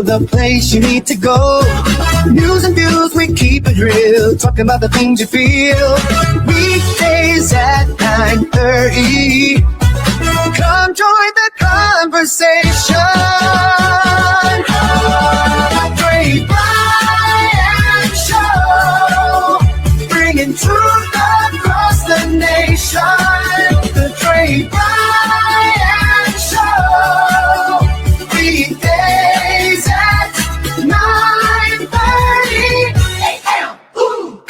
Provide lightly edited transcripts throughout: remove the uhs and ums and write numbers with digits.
the place you need to go. News and views, we keep it real. Talking about the things you feel. Weekdays at 9:30. Come join the conversation. Trey Bryan Show. Bringing truth across the nation. The Trey Bryan Show. Weekdays at 9:30 a.m. Ooh.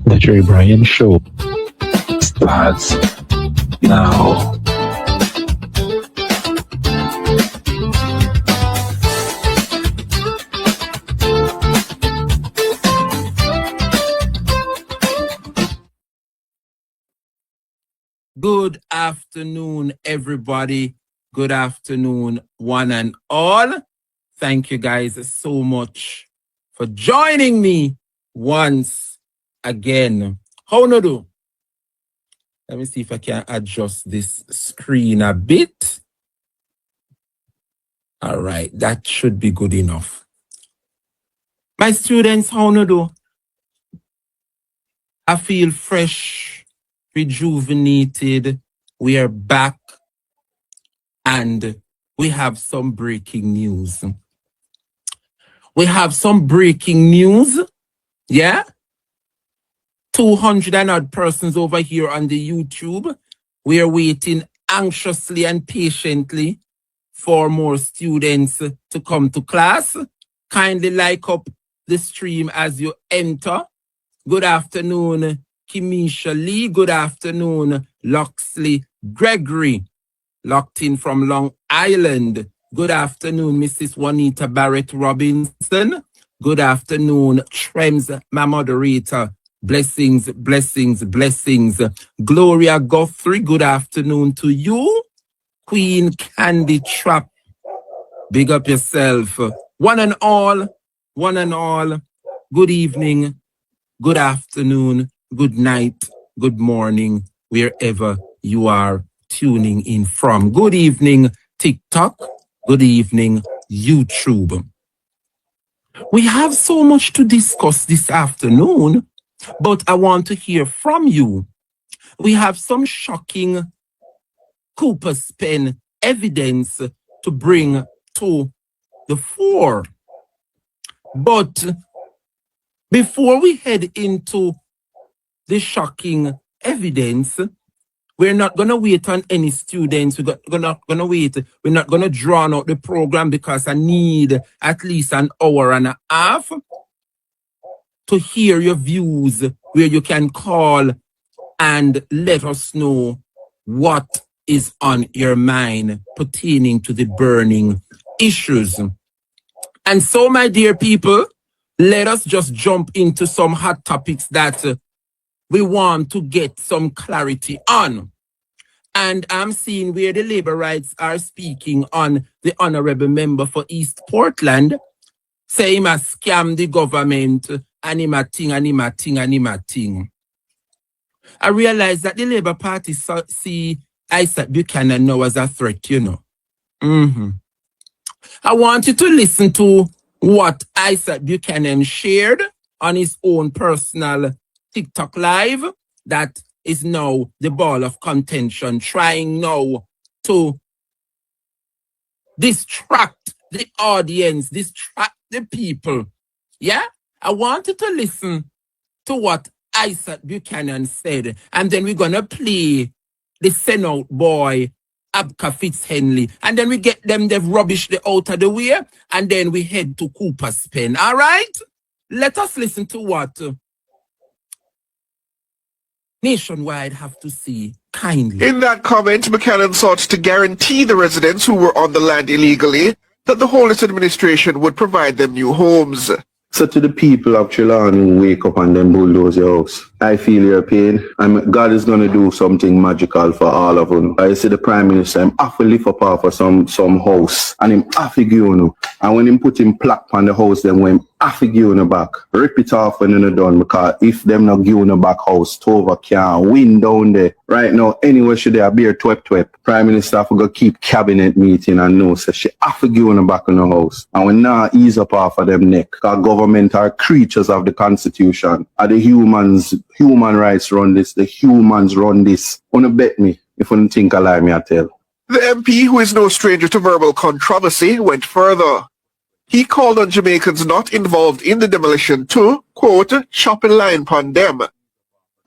The Trey Bryan Show starts now. Good afternoon, everybody. Good afternoon, one and all. Thank you guys so much for joining me once again. How no do? Let me see if I can adjust this screen a bit. All right, that should be good enough. My students, how no do? I feel fresh, rejuvenated. We are back and we have some breaking news. We have some breaking news. Yeah? 200 and odd persons over here on the YouTube. We are waiting anxiously and patiently for more students to come to class. Kindly like up the stream as you enter. Good afternoon, Kimisha Lee. Good afternoon, Loxley Gregory, locked in from Long Island. Good afternoon, Mrs. Juanita Barrett Robinson. Good afternoon, Trems, my moderator. Blessings, blessings, blessings. Gloria Guthrie, good afternoon to you. Queen Candy Trap, big up yourself. One and all, good evening, good afternoon, good night, good morning, wherever you are tuning in from. Good evening, TikTok. Good evening, YouTube. We have so much to discuss this afternoon, but I want to hear from you. We have some shocking Cooper's Pen evidence to bring to the fore. But before we head into the shocking evidence, we're not going to wait on any students. We're not going to wait. We're not going to draw out the program because I need at least an hour and a half to hear your views, where you can call and let us know what is on your mind pertaining to the burning issues. And so, my dear people, let us just jump into some hot topics that we want to get some clarity on. And I'm seeing where the labor rights are speaking on the honorable member for East Portland, say him a scam the government, and him a thing. I realize that the Labour Party see Isaac Buchanan now as a threat, you know. I want you to listen to what Isaac Buchanan shared on his own personal TikTok live that is now the ball of contention, trying now to distract the audience, distract the people. Yeah? I want you to listen to what Isaac Buchanan said, and then we're going to play the Senate boy, Abka Fitzhenley, and then we get them, they've rubbished the out of the way, and then we head to Cooper's Pen. All right? Let us listen to what Nationwide have to say kindly. In that comment, Buchanan sought to guarantee the residents who were on the land illegally that the Holness administration would provide them new homes. So to the people of Trelawny who wake up and then bulldoze your house, I feel your pain. God is going to do something magical for all of them. I see the Prime Minister, I'm have to lift up off of some house and him have to give you. And when him put him plaque on the house, then when him have to give you back, rip it off when you're done because if them not give you back house, Tova can't win down there. Right now, anywhere should there be a twep. Prime Minister have to go keep cabinet meeting and know so she have to give you back in the house. And we now ease up off of them neck because government are creatures of the Constitution. Are the human rights run this, the humans run this. Wanna bet me if you don't think I lie, me I tell. The MP, who is no stranger to verbal controversy, went further. He called on Jamaicans not involved in the demolition to, quote, chop a line upon them.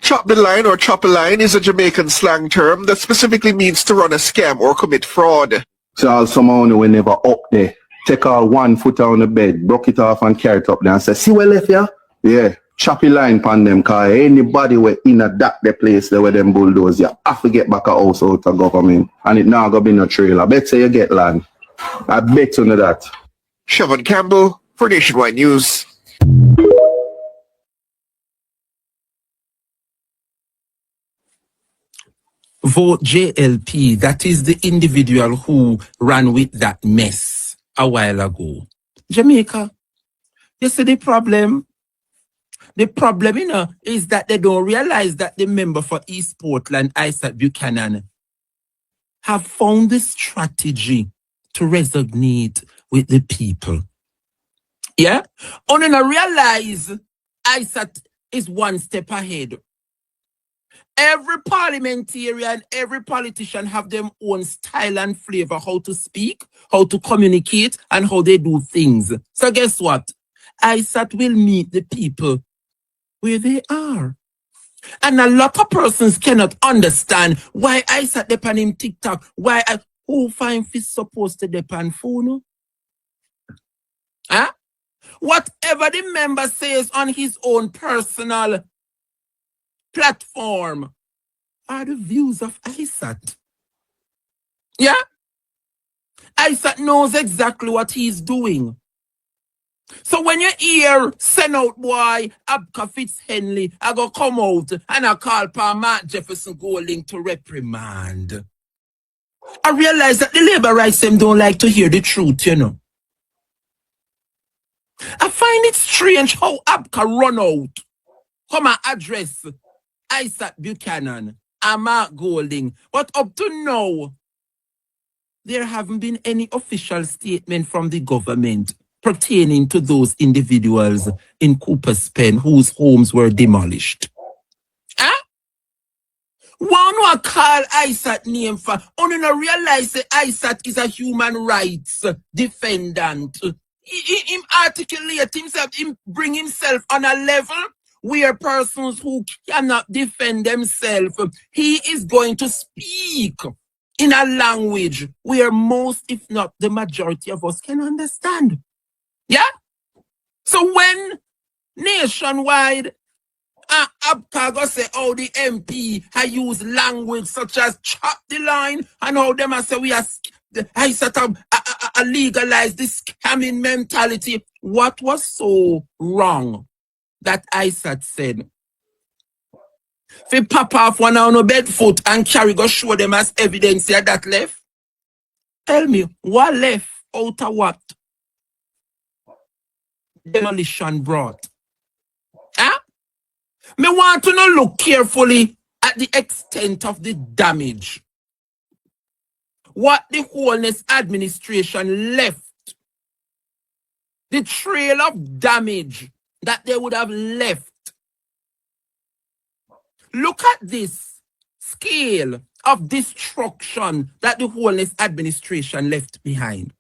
Chop the line or chop a line is a Jamaican slang term that specifically means to run a scam or commit fraud. So all someone who never up there, take all 1 foot on the bed, broke it off and carry it up there and say, see where left ya? Yeah, choppy line upon them cause anybody where in a that the place there where them bulldoze, you have to get back a house out of government. And it now gonna be no trailer. Bet say you get land. I bet you know that. Siobhan Campbell for Nationwide News. Vote JLP, that is the individual who ran with that mess a while ago. Jamaica, you see the problem? The problem, is that they don't realize that the member for East Portland, Isaac Buchanan, have found the strategy to resonate with the people. Yeah? Only to realize Isaac is one step ahead. Every parliamentarian, every politician have their own style and flavor, how to speak, how to communicate, and how they do things. So guess what? Isaac will meet the people where they are. And a lot of persons cannot understand why Isaac depend him TikTok, who find this supposed to depend phone. Huh? Whatever the member says on his own personal platform are the views of Isaac. Yeah? Isaac knows exactly what he's doing. So when you hear send out boy, Abka Fitz-Henley, I go come out and I call pa Mark Jefferson Golding to reprimand. I realize that the labor rights them don't like to hear the truth, I find it strange how Abka run out, come and address Isaac Buchanan and Mark Golding. But up to now, there haven't been any official statement from the government pertaining to those individuals in Cooper's Pen whose homes were demolished. Huh? One who call Isaac name for, only not realize that Isaac is a human rights defendant. He articulate himself, him bring himself on a level where persons who cannot defend themselves, he is going to speak in a language where most, if not the majority of us can understand. Yeah? So when nationwide, Abka go say, oh, the MP I use language such as chop the line, and how them I say we are I set up legalize this scamming mentality. What was so wrong that Isaac said? If you pop off one on a bed foot and carry go show them as evidence here that left. Tell me, what left out of what? Demolition brought. Huh? Me want to know look carefully at the extent of the damage. What the Wholeness administration left. The trail of damage that they would have left. Look at this scale of destruction that the Wholeness administration left behind.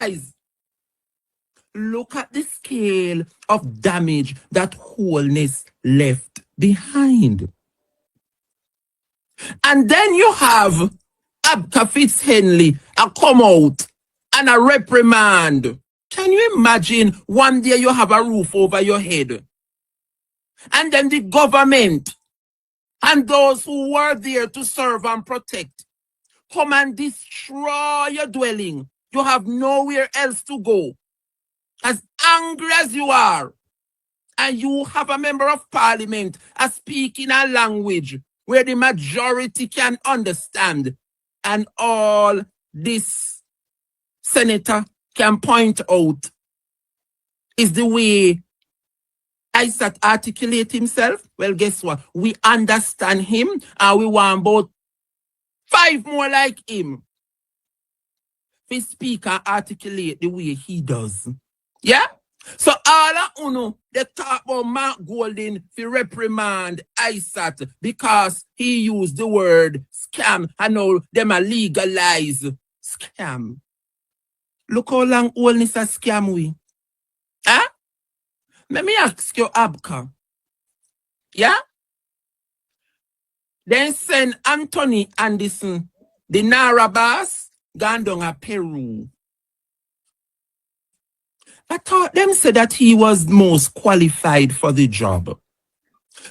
Guys, look at the scale of damage that Wholeness left behind. And then you have Abka Fitzhenley come out and a reprimand. Can you imagine one day you have a roof over your head? And then the government and those who were there to serve and protect come and destroy your dwelling. You have nowhere else to go. As angry as you are, and you have a member of parliament speaking a language where the majority can understand, and all this senator can point out is the way Isaac articulate himself. Well, guess what? We understand him and we want about 5 more like him. If he speak and articulate the way he does. Yeah? So all of uno, they talk about Mark Golding for reprimand Isaac because he used the word scam and now them a legalize scam. Look how long Wholeness a scam we. Huh? Let me ask you, Abka. Yeah? Then send Anthony Anderson, the Narabas, gone down to Peru. I thought them said that he was most qualified for the job.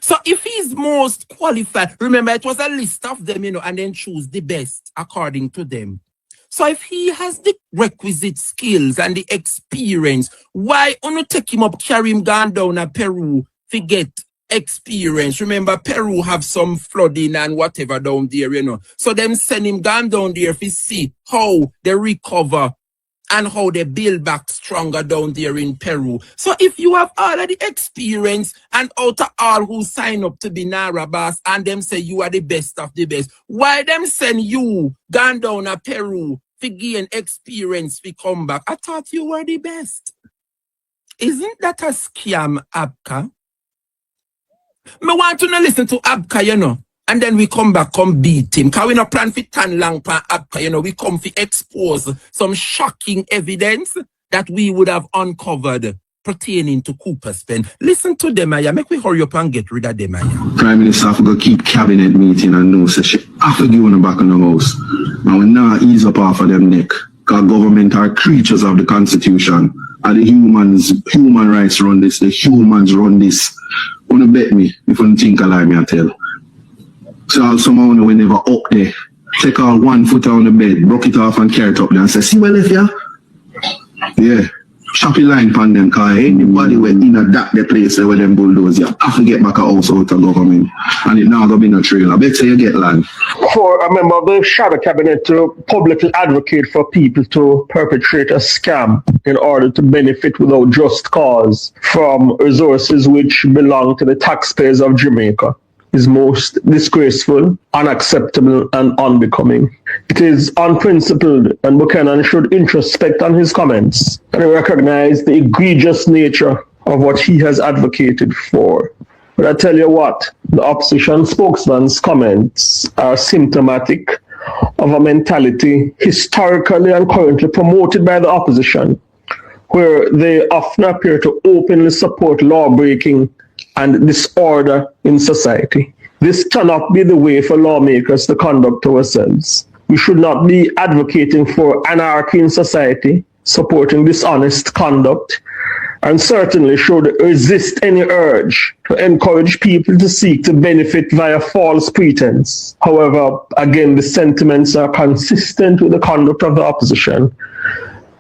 So if he's most qualified, remember it was a list of them, and then choose the best according to them. So if he has the requisite skills and the experience, why not take him up, carry him gone down to Peru to get experience? Remember, Peru have some flooding and whatever down there, So them send him gone down there to see how they recover and how they build back stronger down there in Peru. So if you have all of the experience and out of all who sign up to be Narabas and them say you are the best of the best, why them send you gone down to Peru to gain experience to come back? I thought you were the best. Isn't that a scam, Abka? Me want to listen to Abka, and then we come back, come beat him. Because we not plan for tan long pan Abka, we come to expose some shocking evidence that we would have uncovered pertaining to Cooper's Pen. Listen to them, Aya. Make we hurry up and get rid of them, Aya. Prime Minister have to keep cabinet meeting and know say she have to give on the back of the house. And we now ease up off of them neck. Because government are creatures of the constitution. And the human rights run this, the humans run this. Wanna bet me if you think I lie me I tell. So someone we never up there. Take out 1 foot on the bed, broke it off and carry it up there and say, see well if ya? Yeah. Choppy line pan them car, anybody went in the place where them bulldoze you have to get back a house out of government. And it now gonna be no trailer. Bet say you get land. For a member of the shadow cabinet to publicly advocate for people to perpetrate a scam in order to benefit without just cause from resources which belong to the taxpayers of Jamaica is most disgraceful, unacceptable, and unbecoming. It is unprincipled, and Buchanan should introspect on his comments and recognize the egregious nature of what he has advocated for. But I tell you what, the opposition spokesman's comments are symptomatic of a mentality historically and currently promoted by the opposition, where they often appear to openly support law-breaking and disorder in society. This cannot be the way for lawmakers to conduct ourselves. We should not be advocating for anarchy in society, supporting dishonest conduct, and certainly should resist any urge to encourage people to seek to benefit via false pretense. However, again, the sentiments are consistent with the conduct of the opposition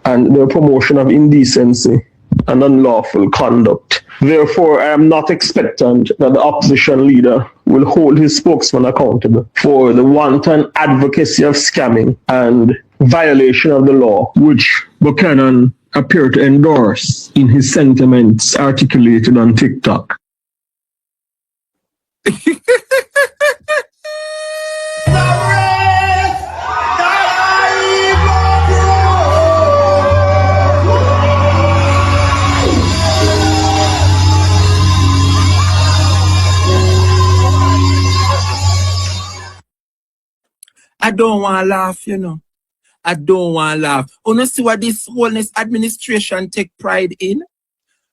and their promotion of indecency and unlawful conduct. Therefore, I am not expectant that the opposition leader will hold his spokesman accountable for the wanton advocacy of scamming and violation of the law, which Buchanan appeared to endorse in his sentiments articulated on TikTok. I don't want to laugh, I don't want to laugh. You know, see what this wellness administration take pride in?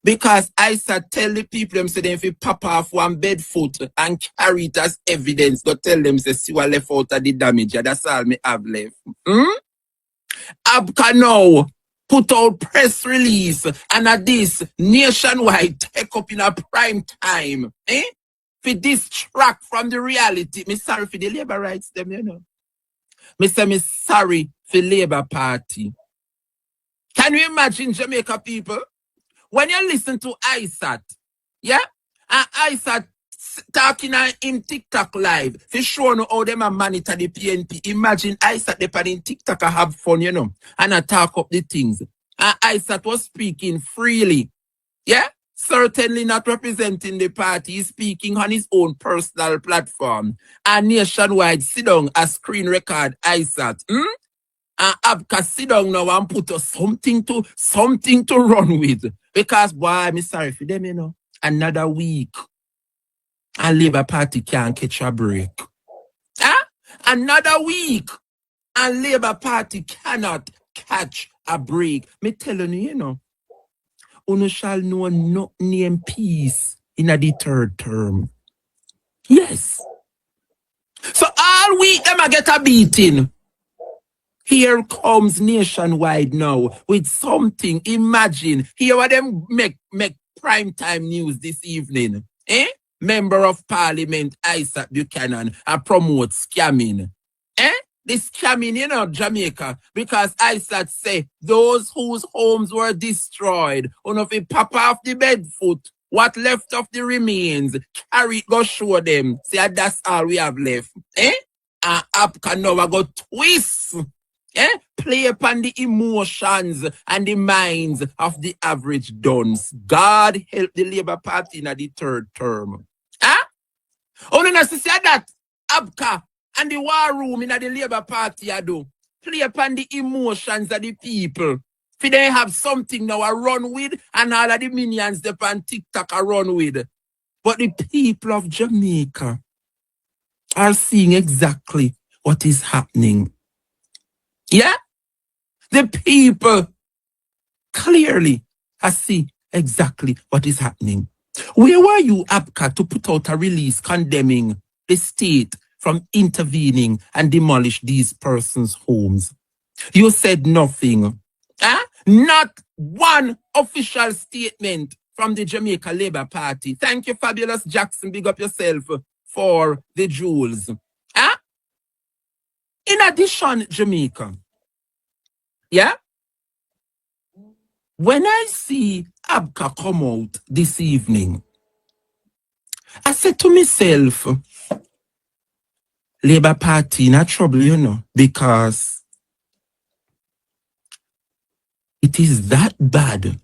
Because I said tell the people them say if you pop off one bed foot and carry it as evidence, go tell them say see what left out of the damage. Yeah, that's all me have left. Abka now put out press release and at this nationwide take up in a prime time. For distract from the reality. Me sorry for the labor rights them, you know. Me say me sorry for Labour Party. Can you imagine Jamaica people? When you listen to ISAT, yeah? And ISAT talking on him TikTok live, for sure know how them a monitor the PNP. Imagine ISAT they in TikTok I have fun, you know, and I talk up the things. And ISAT was speaking freely. Yeah? Certainly not representing the party. He's speaking on his own personal platform. And nationwide sit down a screen record ISAT. And Abka sit down now and put us something to run with. Because boy, I'm sorry for them, you know. Another week. And Labour Party can't catch a break. Another week. And Labour Party cannot catch a break. Me telling you, you know. Uno shall know nothing in peace in the third term. Yes. So all week them a get a beating. Here comes nationwide now with something. Imagine. Here what them make prime time news this evening. Member of Parliament Isaac Buchanan promote scamming. The scamming, you know, Jamaica, because Isaac say those whose homes were destroyed, if you pop off the bed foot, what left of the remains, carry it, go show them. See, that's all we have left. And Abka now go twist. Play upon the emotions and the minds of the average dons. God help the Labour Party in the third term. Only not to say that Abka and the war room in the Labour Party I do. Play upon the emotions of the people. For they have something now I run with and all of the minions they on TikTok I run with. But the people of Jamaica are seeing exactly what is happening. Yeah? The people clearly see exactly what is happening. Where were you, Abka, to put out a release condemning the state from intervening and demolish these persons' homes? You said nothing. Not one official statement from the Jamaica Labour Party. Thank you, Fabulous Jackson. Big up yourself for the jewels. In addition, Jamaica, yeah? When I see Abka come out this evening, I said to myself, Labour Party in a trouble, you know, because it is that bad.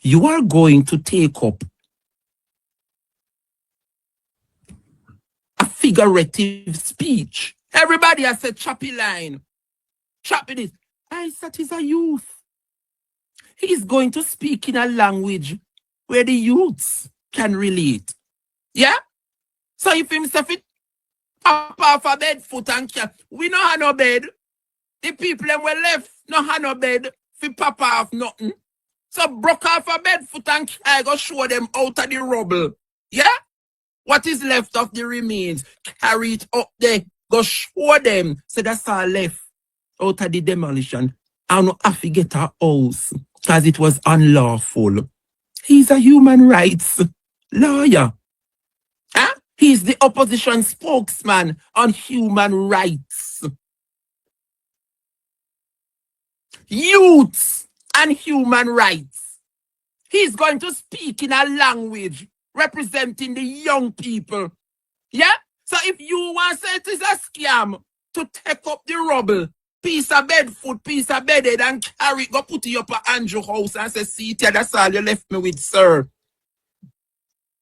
You are going to take up a figurative speech. Everybody has said choppy line. Choppy this. Isaac is a youth. He is going to speak in a language where the youths can relate. Yeah? So if himself it pop off a bed foot and care, we no have no bed. The people that were left no have no bed. Fi pop off nothing. So broke off a bed foot and care, go show them out of the rubble. Yeah? What is left of the remains? Carry it up there. Go show them. So that's all left out of the demolition. I don't have to get a house because it was unlawful. He's a human rights lawyer. He's the opposition spokesman on human rights. Youths and human rights. He's going to speak in a language representing the young people. Yeah? So if you want to say it is a scam to take up the rubble, piece of bed foot, piece of bedded and carry it, go put it up at Andrew house and say, see it here, that's all you left me with, sir.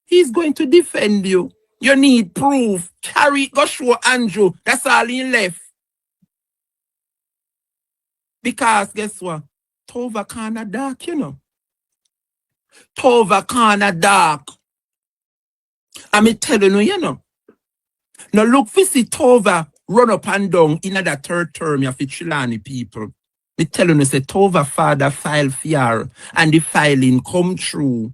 He's going to defend you. You need proof. Carry it, go show Andrew. That's all he left. Because guess what? Tova kinda dark, you know. Tova kinda dark. I'm telling you, you know. Now look for see Tova run up and down in that third term of the Trelawney people. Me tell you, say, Tova father file fear and the filing come true.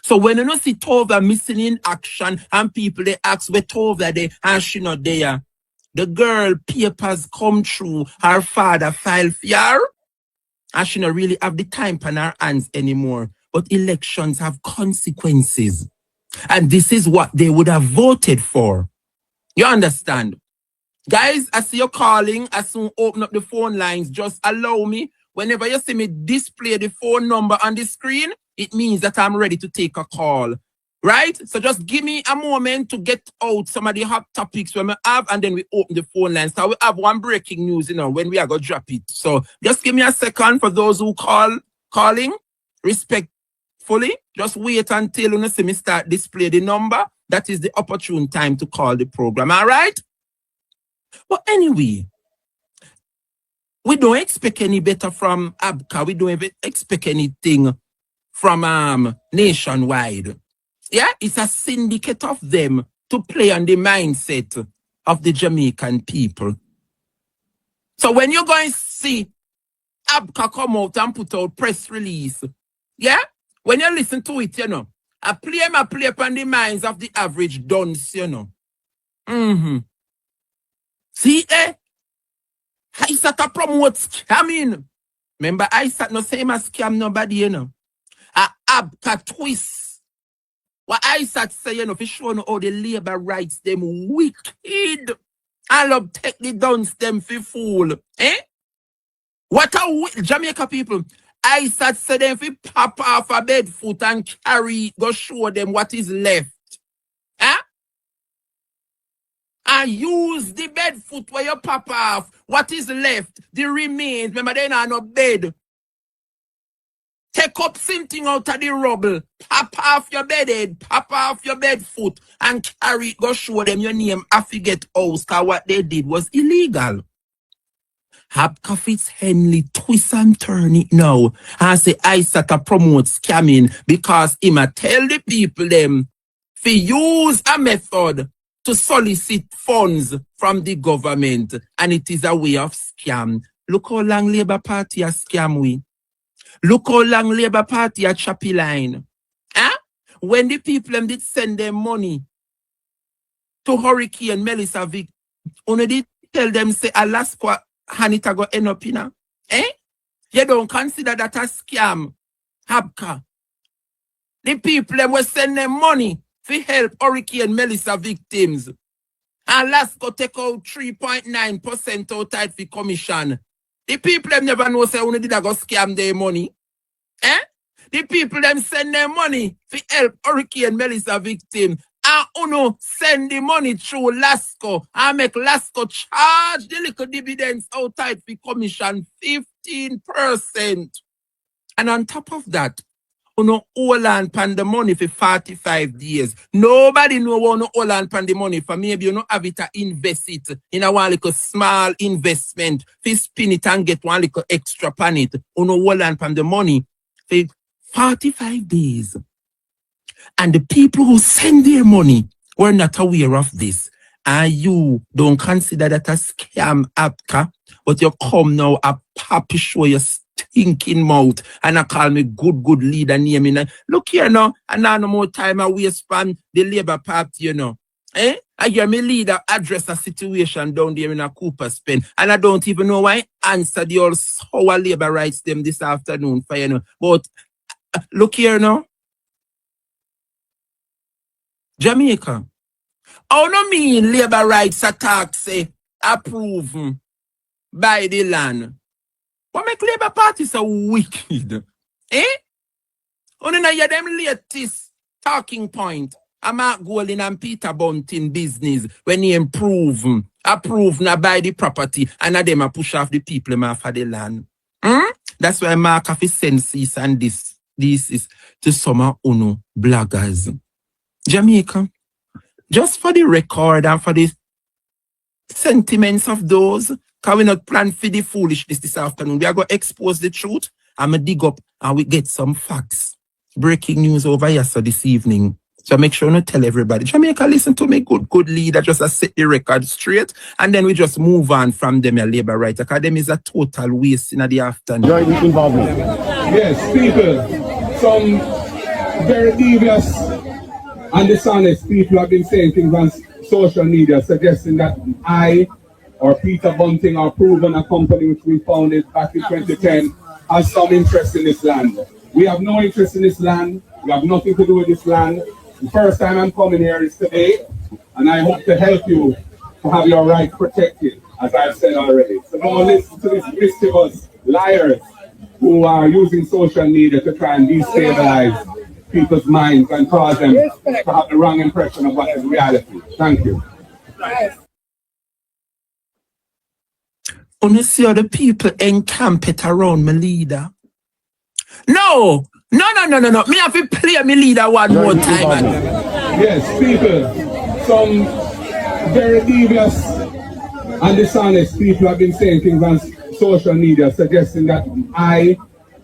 So when you see Tova missing in action and people they ask where Tova they and she not there, the girl papers come through, her father file fear and she not really have the time on her hands anymore. But elections have consequences. And this is what they would have voted for. You understand? Guys, I see you calling. I soon open up the phone lines. Just allow me. Whenever you see me display the phone number on the screen, it means that I'm ready to take a call. Right? So just give me a moment to get out some of the hot topics we have, and then we open the phone lines. So we have one breaking news, when we are going to drop it. So just give me a second for those who calling. Respectfully, just wait until you see me start display the number. That is the opportune time to call the program. All right? But anyway, we don't expect any better from ABCA. We don't expect anything from Nationwide. Yeah, it's a syndicate of them to play on the mindset of the Jamaican people. So when you're going to see ABCA come out and put out press release, yeah, when you listen to it, I play upon the minds of the average dunce, See, ISAT promotes scamming. Remember, ISAT no same as scam nobody, A ABCA twist. What ISAT say, for sure how the labor rights them wicked. I love take the dunce them for fool. What a Jamaica people. ISAT say them for pop off a bed foot and carry, go show them what is left. And use the bed foot where you pop off. What is left? The remains. Remember, they are no bed. Take up something out of the rubble. Pop off your bed head. Pop off your bed foot. And carry it. Go show them your name. After get house. Because what they did was illegal. ABCA Fitz-Henley twist and turn it now. And say ISAT promote scamming. Because he might tell the people them to use a method to solicit funds from the government, and it is a way of scam. Look how long Labour Party a scam we. Look how long Labour Party a choppy line. When the people did send them money to Hurricane Melissa Vic, only did tell them say Alaska Hanita go end up in You don't consider that a scam, ABCA. The people them will send them money to help Hurricane Melissa victims. And Alaska take out 3.9% outside for commission. The people them never know say only did I go scam their money. The people them send their money to help Hurricane Melissa victim. And uno send the money through Lasco and make Lasco charge the little dividends outside for commission 15%. And on top of that, uno hold on pan the money for 45 days. Nobody know what uno hold on pan the money for. Maybe you know have it to invest it in a one little small investment. Fi spin it and get one little extra pan it. Uno hold on pan the money for 45 days. And the people who send their money were not aware of this. And you don't consider that a scam, ABCA, but you come now a papi show your stinking mouth and I call me good leader name. Look here now, and now no more time I waste on the Labour Party, I hear me leader address a situation down there in a Cooper's Pen, and I don't even know why I answer the all sour Labour rights them this afternoon for But look here now. Jamaica. How no mean Labour rights attack say approved by the land? What make Labour Party so wicked? Only now hear them latest talking point. I'm Mark Golding and Peter Bunting business when he approved now by the property and them a push off the people off of the land. That's why Mark have his senses and this is to some uno bloggers. Jamaica, just for the record and for the sentiments of those, because we not plan for the foolishness this afternoon. We are going to expose the truth. I'm going to dig up and we get some facts. Breaking news over here so this evening. So make sure you tell everybody. Jamaica, listen to me, good leader, just to set the record straight. And then we just move on from them, your labor right. Because them is a total waste in the afternoon. Yes, people, some very devious and dishonest people have been saying things on social media suggesting that I or Peter Bunting or Proven, a company which we founded back in 2010, has some interest in this land. We have no interest in this land. We have nothing to do with this land. The first time I'm coming here is today, and I hope to help you to have your rights protected, as I've said already. So don't listen to these mischievous liars who are using social media to try and destabilize people's minds and cause them to have the wrong impression of what is reality. Thank you. When you see how the people encamp it around my leader. No. Me have to play my leader one more time. Yes, people, some very devious and dishonest people have been saying things on social media suggesting that I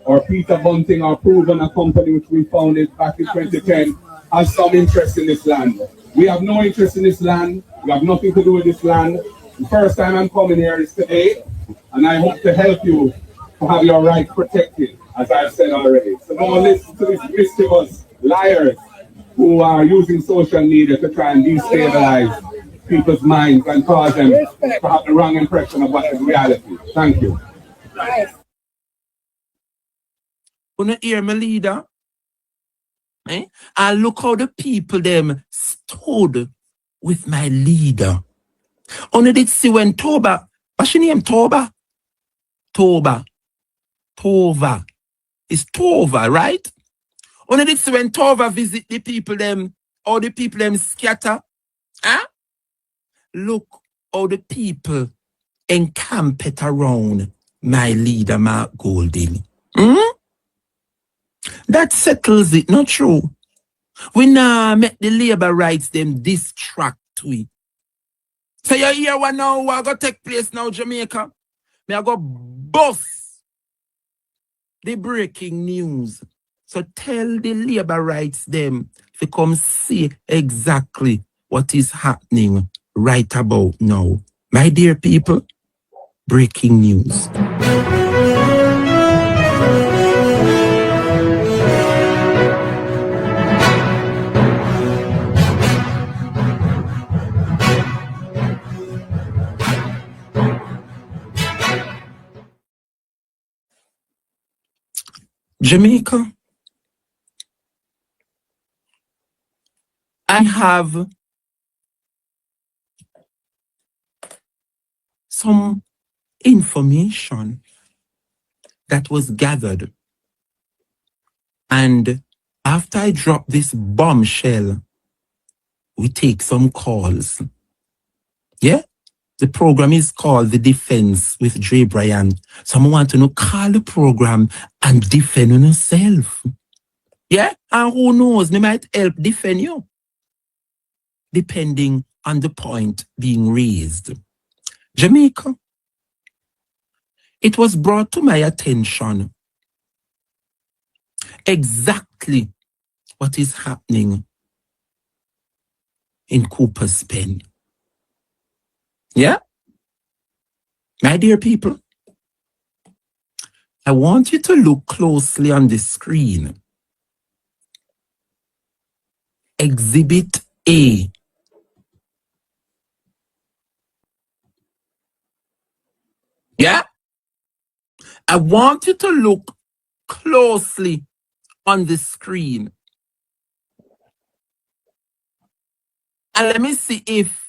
or Peter Bunting or Proven, a company which we founded back in 2010, has some interest in this land. We have no interest in this land. We have nothing to do with this land. The first time I'm coming here is today, and I hope to help you to have your rights protected, as I've said already. So don't listen to these mischievous liars who are using social media to try and destabilize people's minds and cause them to have the wrong impression of what is reality. Thank you. When you hear my leader, and look how the people them stood with my leader. Only did see when Toba, what's your name? Tova. It's Tova, right? Only did see when Tova visit the people them, all the people them scatter. Huh? Look how the people encamp it around my leader, Mark Golding. That settles it, not true. We now make the labor rights them distract we. So you hear what now what going to take place now, Jamaica? Me I go bust the breaking news. So tell the labor rights them to come see exactly what is happening right about now. My dear people, breaking news. Jamaica, I have some information that was gathered. And after I drop this bombshell, we take some calls. Yeah? The program is called The Defense with Dre Bryan. Someone want to know, call the program and defend on yourself. Yeah? And who knows, they might help defend you. Depending on the point being raised. Jamaica, it was brought to my attention exactly what is happening in Cooper's Pen. Yeah? My dear people, I want you to look closely on the screen. Exhibit A. Yeah? I want you to look closely on the screen. And let me see if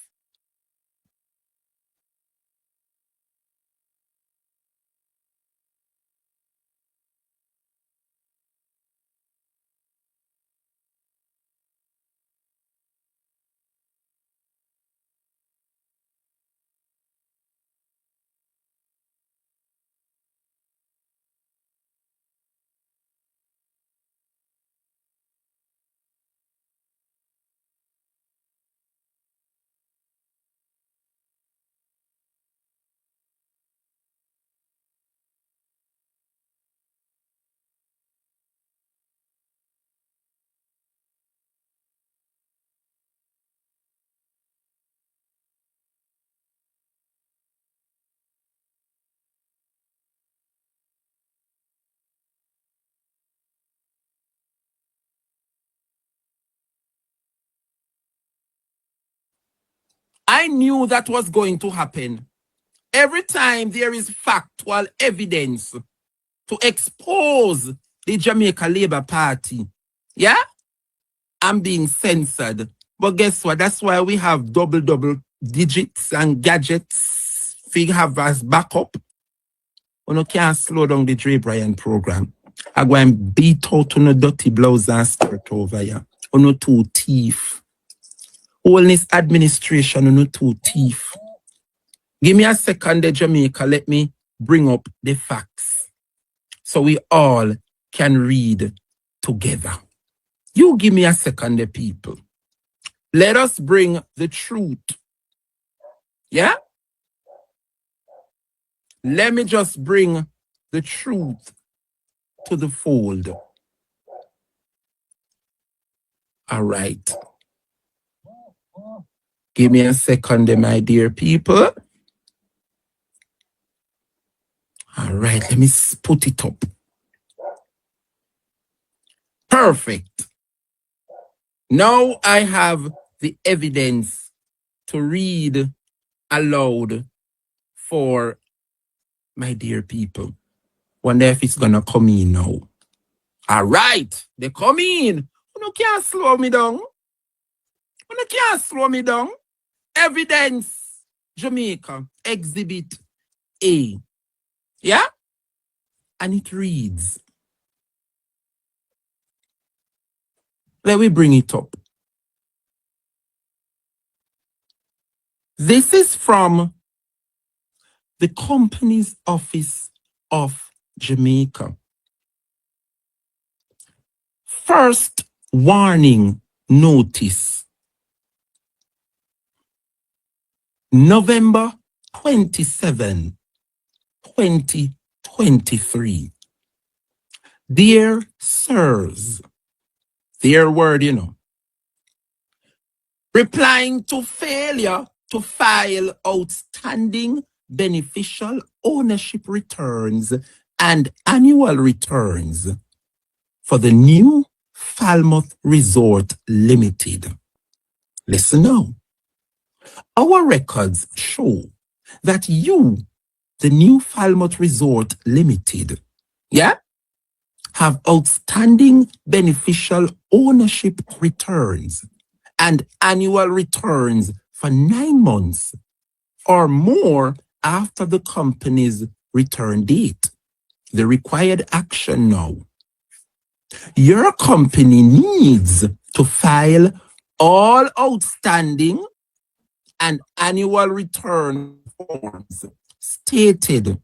I knew that was going to happen. Every time there is factual evidence to expose the Jamaica Labour Party, yeah, I'm being censored. But guess what? That's why we have double digits and gadgets. We have as backup. You can't slow down the Dre Bryan program. I go and beat out on a dirty blouse and skirt over here. On two teeth. All this administration on two teeth. Give me a second, Jamaica. Let me bring up the facts so we all can read together. You give me a second, people. Let us bring the truth. Yeah? Let me just bring the truth to the fold. All right. Give me a second, my dear people. All right, let me put it up. Perfect. Now I have the evidence to read aloud for my dear people. Wonder if it's gonna come in now. All right, they come in. You can't slow me down. You can't slow me down. Evidence, Jamaica, Exhibit A. Yeah? And it reads. Let me bring it up. This is from the Companies Office of Jamaica. First warning notice. November 27, 2023. Dear sirs, their word, replying to failure to file outstanding beneficial ownership returns and annual returns for the new Falmouth Resort Limited. Listen now. Our records show that you, the new Falmouth Resort Limited, yeah, have outstanding beneficial ownership returns and annual returns for 9 months or more after the company's return date. The required action now. Your company needs to file all outstanding and annual return forms stated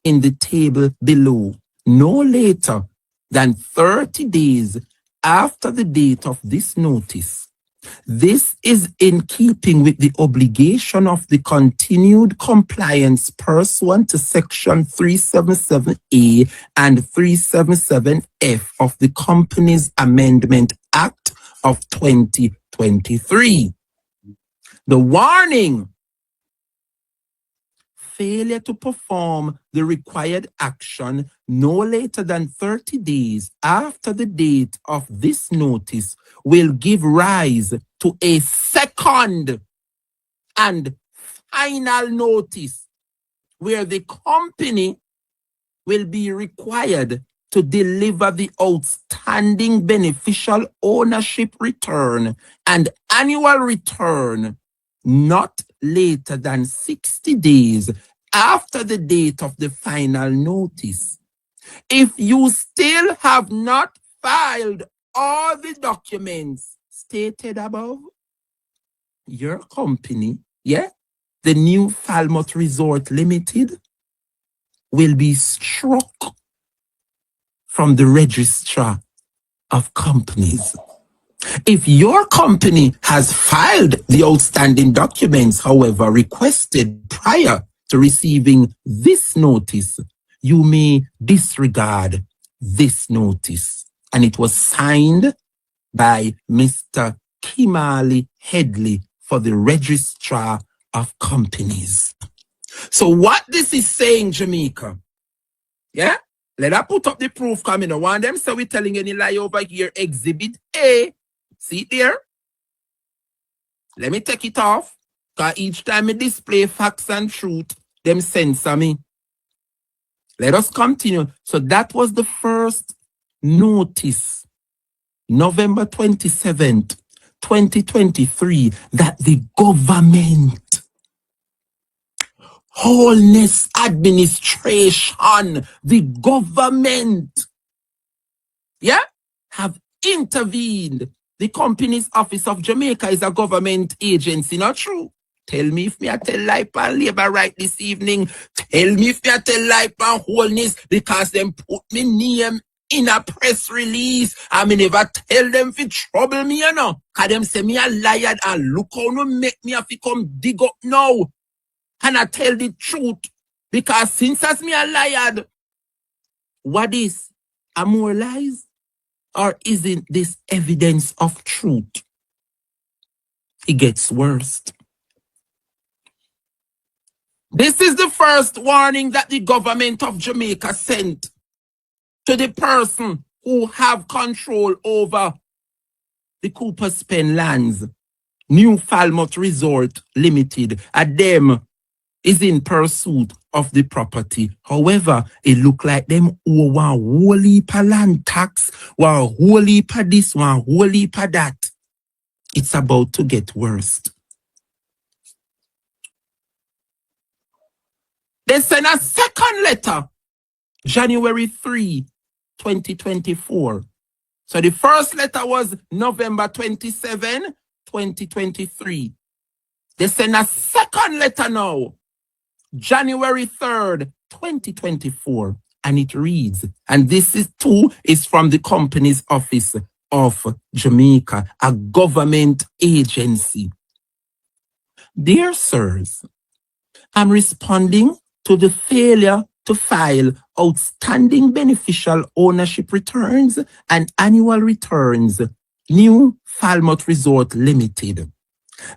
in the table below no later than 30 days after the date of this notice. This is in keeping with the obligation of the continued compliance pursuant to Section 377A and 377F of the Companies Amendment Act of 2023. The warning: failure to perform the required action no later than 30 days after the date of this notice will give rise to a second and final notice where the company will be required to deliver the outstanding beneficial ownership return and annual return not later than 60 days after the date of the final notice. If you still have not filed all the documents stated above, your company, the new Falmouth Resort Limited, will be struck from the Registrar of Companies. If your company has filed the outstanding documents, however, requested prior to receiving this notice, you may disregard this notice. And it was signed by Mr. Kimali Headley for the Registrar of Companies. So what this is saying, Jamaica, yeah? Let us put up the proof coming. I want them so we're telling any lie over here. Exhibit A. See it there? Let me take it off. Because each time I display facts and truth, them censor me. Let us continue. So that was the first notice, November 27th, 2023, that the government, Wholeness Administration, the government, have intervened. The Companies Office of Jamaica is a government agency, not true? Tell me if me I tell lie pan labor right this evening. Tell me if me I tell lie pan wholeness, because them put me name in a press release. I me never tell them fi trouble me, you know. Cause them say me a liar, and look how no make me have to come dig up now. And I tell the truth. Because since as me a liar, what is? Are more lies? Or isn't this evidence of truth? It gets worse. This is the first warning that the government of Jamaica sent to the person who have control over the Cooper's Pen lands, New Falmouth Resort Limited, and them is in pursuit of the property. However, it look like them owe one whole heap of land tax, one whole heap of this, one whole heap of that. It's about to get worse. They sent a second letter, January 3, 2024. So the first letter was November 27, 2023. They send a second letter now, January 3rd, 2024. And it reads, and this is from the Companies Office of Jamaica, a government agency. Dear sirs, I'm responding to the failure to file outstanding beneficial ownership returns and annual returns, New Falmouth Resort Limited.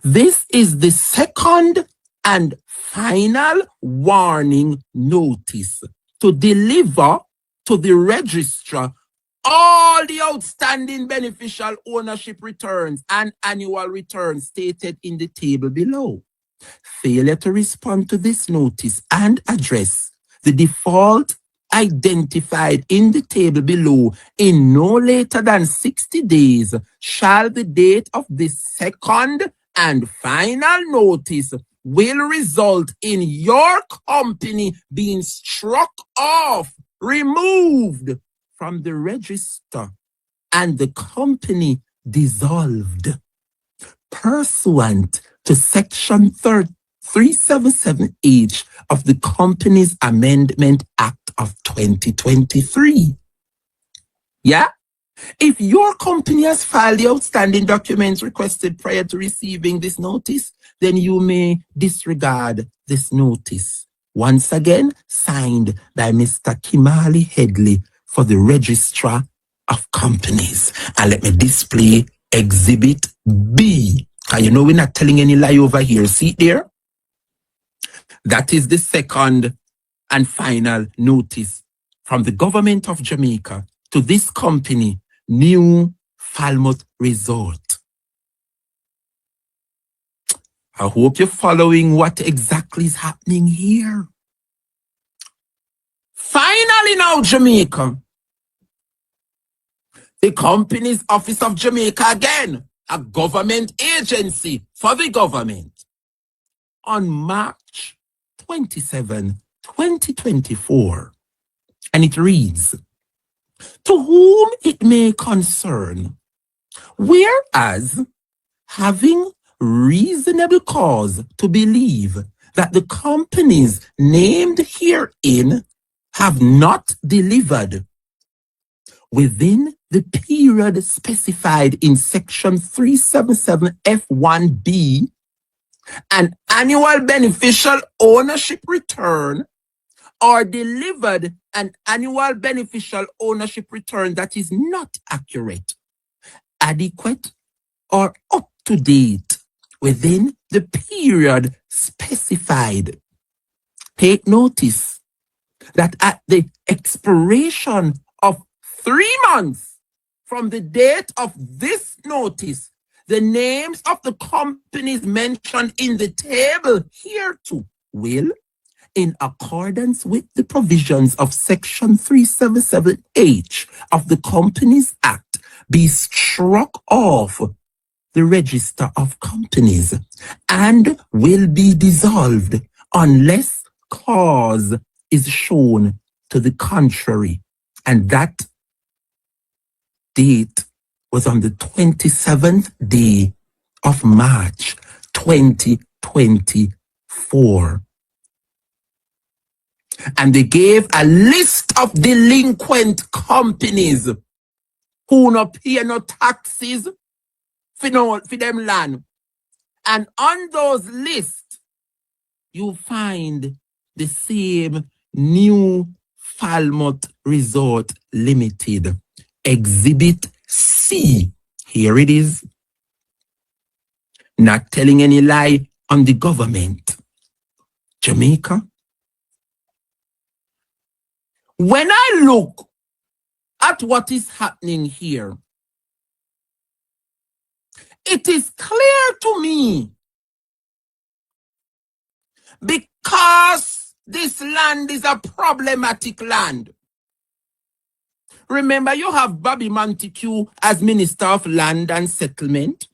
This is the second and final warning notice to deliver to the registrar all the outstanding beneficial ownership returns and annual returns stated in the table below. Failure to respond to this notice and address the default identified in the table below in no later than 60 days shall the date of this second and final notice will result in your company being struck off, removed from the register, and the company dissolved pursuant to Section 377H of the Companies Amendment Act of 2023. Yeah? If your company has filed the outstanding documents requested prior to receiving this notice, then you may disregard this notice. Once again, signed by Mr. Kimali Headley for the Registrar of Companies. And let me display Exhibit B. Because you know we're not telling any lie over here. See it there? That is the second and final notice from the government of Jamaica to this company, New Falmouth Resort. I hope you're following what exactly is happening here. Finally now, Jamaica. The Companies Office of Jamaica again, a government agency for the government. On March 27, 2024. And it reads, to whom it may concern, whereas having reasonable cause to believe that the companies named herein have not delivered within the period specified in Section 377F1B an annual beneficial ownership return or delivered an annual beneficial ownership return that is not accurate, adequate, or up to date within the period specified. Take notice that at the expiration of 3 months from the date of this notice, the names of the companies mentioned in the table hereto will, in accordance with the provisions of Section 377H of the Companies Act, be struck off the register of companies and will be dissolved unless cause is shown to the contrary. And that date was on the 27th day of March 2024. And they gave a list of delinquent companies who no pay no taxes for them land. And on those lists, you find the same New Falmouth Resort Limited. Exhibit C. Here it is. Not telling any lie on the government. Jamaica. When I look at what is happening here, it is clear to me, because this land is a problematic land. Remember, you have Bobby Montague as Minister of Land and Settlement.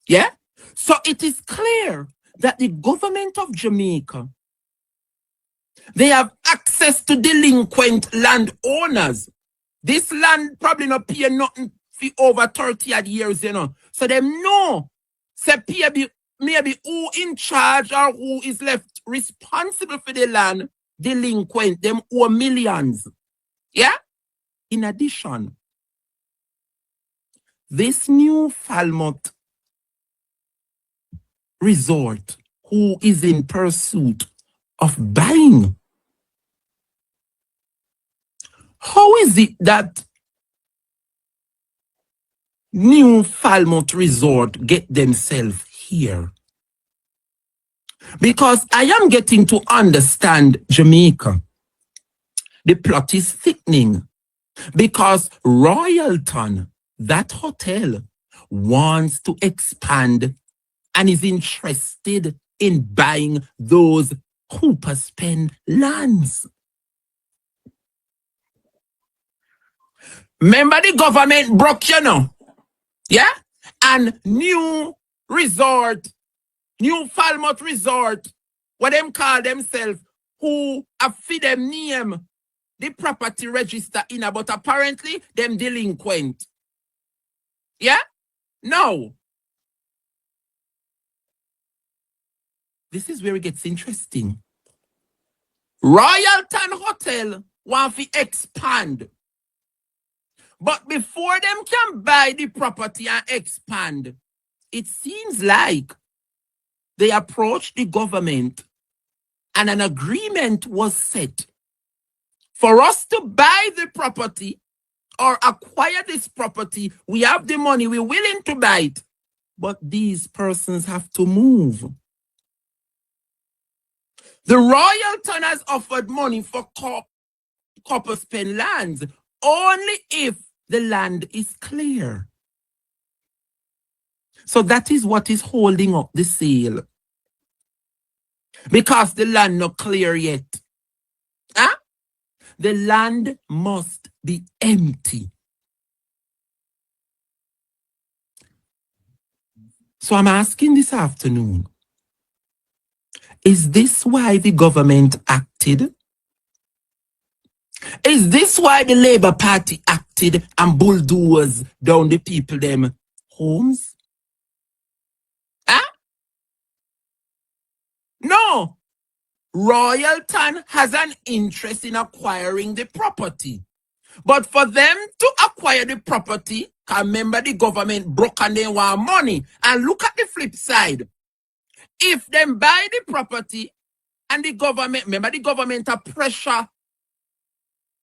Yeah? So it is clear that the government of Jamaica, they have access to delinquent landowners. This land probably not pay nothing for over 30 odd years, you know. So them know, say maybe who in charge or who is left responsible for the land, delinquent, them owe millions. Yeah? In addition, this New Falmouth Resort, who is in pursuit of buying, how is it that New Falmouth Resort get themselves here? Because I am getting to understand Jamaica. The plot is thickening. Because Royalton, that hotel, wants to expand and is interested in buying those Cooper's Pen lands. Remember the government broke, you know? Yeah? And New Falmouth Resort, what them call themselves, who have feed them name the property register in, but apparently them delinquent. Yeah? No. This is where it gets interesting. Royalton Hotel want to expand. But before them can buy the property and expand, it seems like they approached the government and an agreement was set for us to buy the property or acquire this property. We have the money, we're willing to buy it. But these persons have to move. The Royalton has offered money for Cooper's Pen lands only if the land is clear. So that is what is holding up the sale. Because the land not clear yet. Huh? The land must be empty. So I'm asking this afternoon, is this why the government acted? Is this why the Labour Party acted and bulldozed down the people them homes? Huh? No. Royalton has an interest in acquiring the property. But for them to acquire the property, remember the government broke and they want money. And look at the flip side. If them buy the property and the government, remember the government a pressure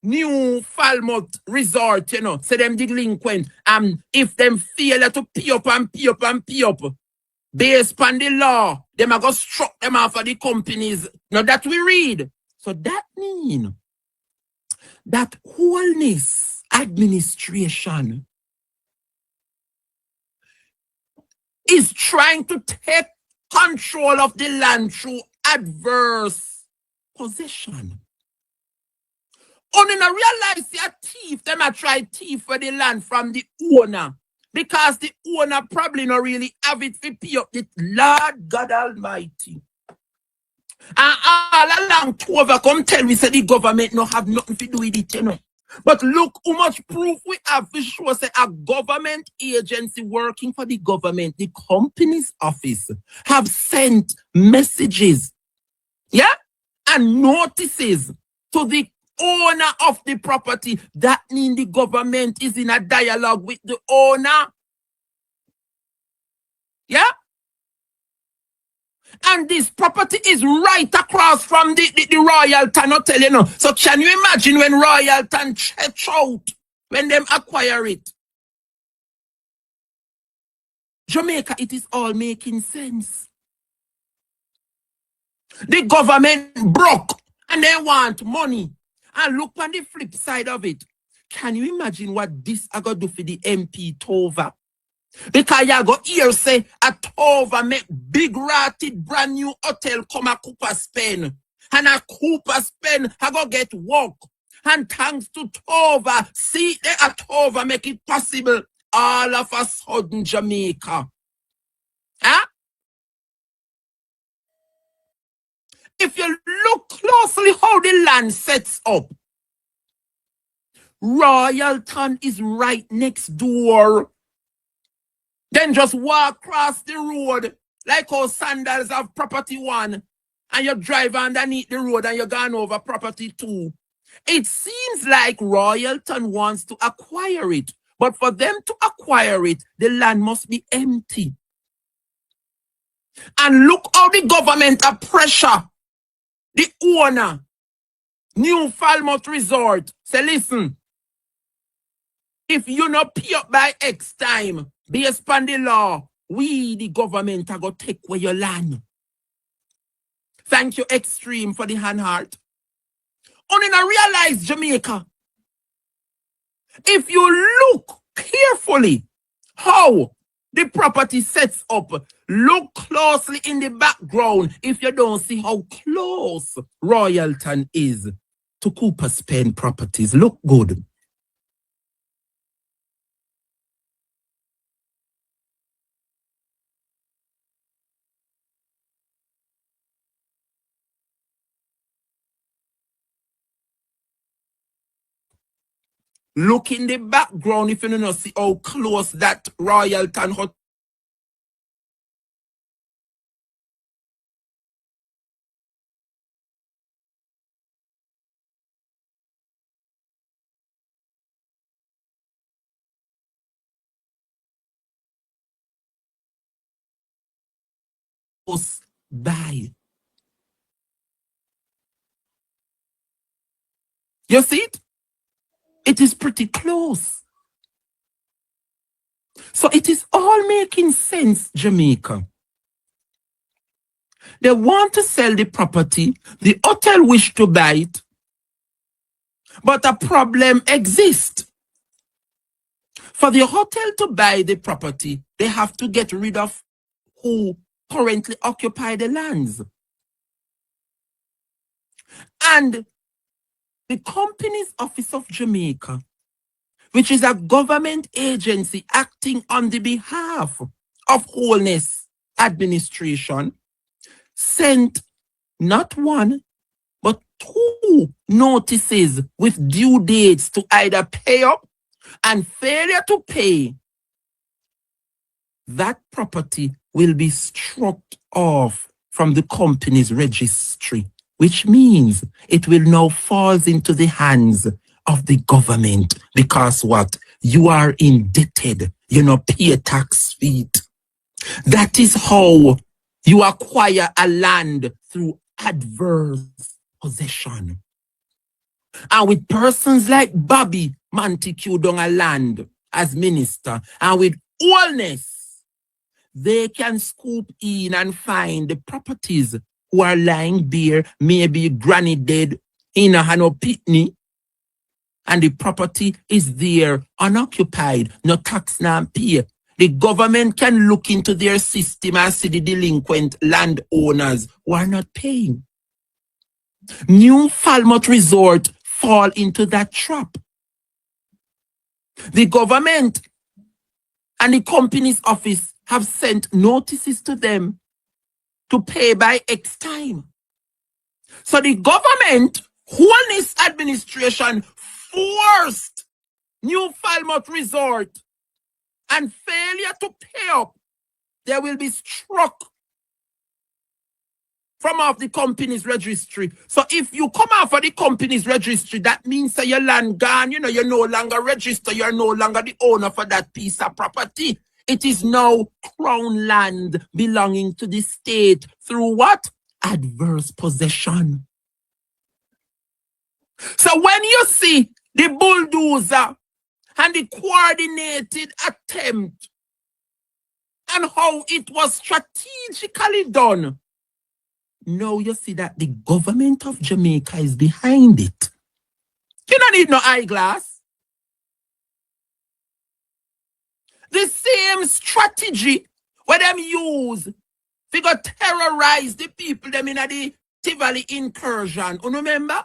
New Falmouth Resort, you know, say them delinquent. If them fail to pay up and pay up and pay up, based on the law, them are going to struck them off of the companies. Now that we read. So that means that wholeness administration is trying to take control of the land through adverse possession. Only now realize a thief, them a try thief for the land from the owner. Because the owner probably not really have it to pay up the Lord God Almighty. And all along Tova come tell me say the government no have nothing to do with it, you know. But look how much proof we have to show say a government agency working for the government, the company's office, have sent messages, yeah, and notices to the owner of the property. That means the government is in a dialogue with the owner. Yeah? And this property is right across from the Royalton Hotel, you know. So can you imagine when Royalton check out, when them acquire it? Jamaica, it is all making sense. The government broke and they want money. And look on the flip side of it. Can you imagine what this I got to do for the MP Tova? Because you go here say a Tova make big ratted brand new hotel come a Cooper Spain. And a Cooper Spain I go get work. And thanks to Tova, see the a Tova make it possible all of a sudden Jamaica. Huh? If you look closely how the land sets up, Royalton is right next door. Then just walk across the road like how Sandals have property 1 and you drive underneath the road and you're gone over property 2. It seems like Royalton wants to acquire it, but for them to acquire it, the land must be empty. And look how the government are pressure the owner, New Falmouth Resort, say, listen, if you not pay up by X time, based upon the law, we, the government, are going to take away your land. Thank you, Extreme, for the hand heart. Only now realize, Jamaica, if you look carefully how the property sets up, look closely in the background if you don't see how close Royalton is to Cooper Spain properties. Look good. Look in the background if you don't see how close that Royalton Hotel is by. You see it? It is pretty close. So it is all making sense, Jamaica. They want to sell the property. The hotel wish to buy it. But a problem exists. For the hotel to buy the property, they have to get rid of who currently occupy the lands. And the Companies Office of Jamaica, which is a government agency acting on the behalf of Wholeness Administration, sent not 1, but 2 notices with due dates to either pay up and failure to pay. That property will be struck off from the company's registry, which means it will now fall into the hands of the government because what? You are indebted, you know, pay tax fee. That is how you acquire a land through adverse possession. And with persons like Bobby Montague down a land as minister, and with Wholeness, they can scoop in and find the properties who are lying bare, maybe granny dead in a Hano Pitney, and the property is there unoccupied, no tax now pay. The government can look into their system and see the delinquent landowners who are not paying. New Falmouth Resort fall into that trap. The government and the company's office have sent notices to them to pay by X time. So the government, Wellness Administration, forced New Falmouth Resort, and failure to pay up, they will be struck from off the company's registry. So if you come off of the company's registry, that means that your land gone, you're no longer registered, you're no longer the owner for that piece of property. It is now crown land belonging to the state through what? Adverse possession. So when you see the bulldozer and the coordinated attempt and how it was strategically done, now you see that the government of Jamaica is behind it. You don't need no eyeglass. The same strategy where them use to go terrorize the people them in the Tivoli incursion. You remember?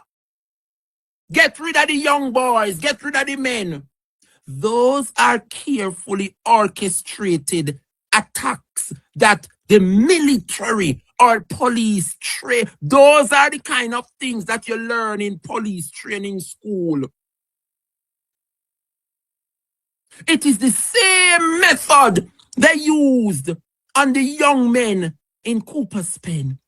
Get rid of the young boys, get rid of the men. Those are carefully orchestrated attacks that the military or police train. Those are the kind of things that you learn in police training school. It is the same method they used on the young men in Cooper's Pen.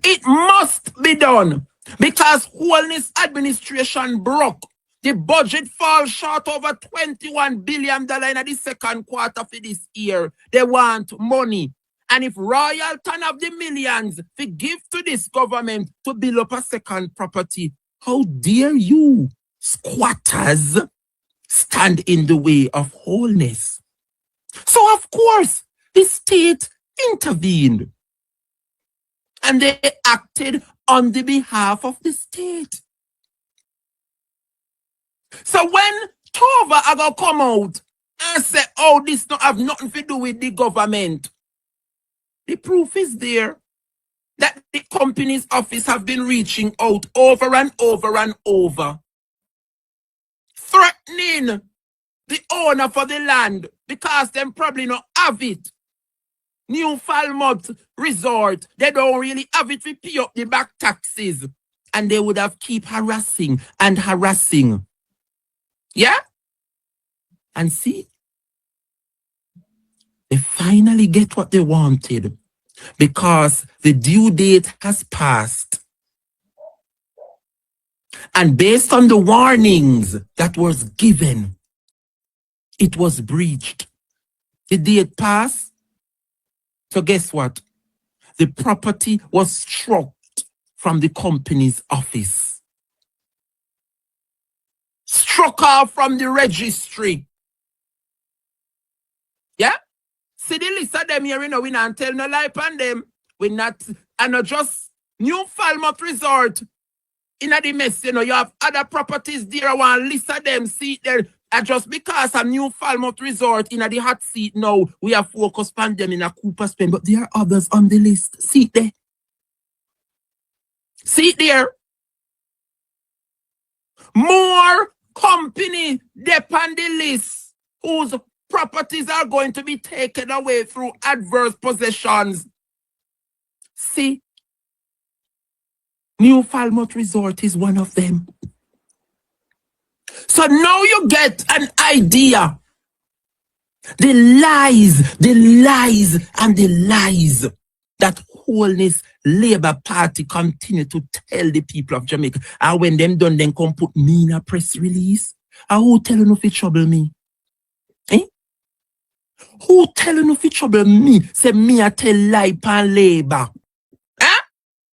It must be done because Wellness Administration broke. The budget falls short over $21 billion in the second quarter for this year. They want money. And if Royalton have the millions to give to this government to build up a second property, how dare you, squatters, stand in the way of wholeness? So of course, the state intervened. And they acted on the behalf of the state. So when Tova are going to come out and say, oh, this don't have nothing to do with the government, the proof is there that the company's office have been reaching out over and over and over, threatening the owner for the land because them probably not have it. New Falmouth Resort, they don't really have it to pay up the back taxes. And they would have keep harassing and harassing. Yeah? And see, they finally get what they wanted because the due date has passed. And based on the warnings that was given, it was breached. The date passed. So guess what? The property was struck from the company's office. Struck off from the registry. Yeah? See the list of them here, we not tell no lie on them. We not, and not just New Falmouth Resort. In the mess, you have other properties there. I want to list of them, see there. And just because a New Falmouth Resort in the hot seat now, we have focused on them in a Cooper's Pen, but there are others on the list. See it there. See it there. More company dep on the list whose properties are going to be taken away through adverse possessions. See, New Falmouth Resort is one of them. So now you get an idea. The lies, and the lies that Wholeness Labour Party continue to tell the people of Jamaica. And when them done, then come put me in a press release. And who telling you if it trouble me? Eh? Who telling you if it trouble me? Say me a tell lie pan Labour. Eh?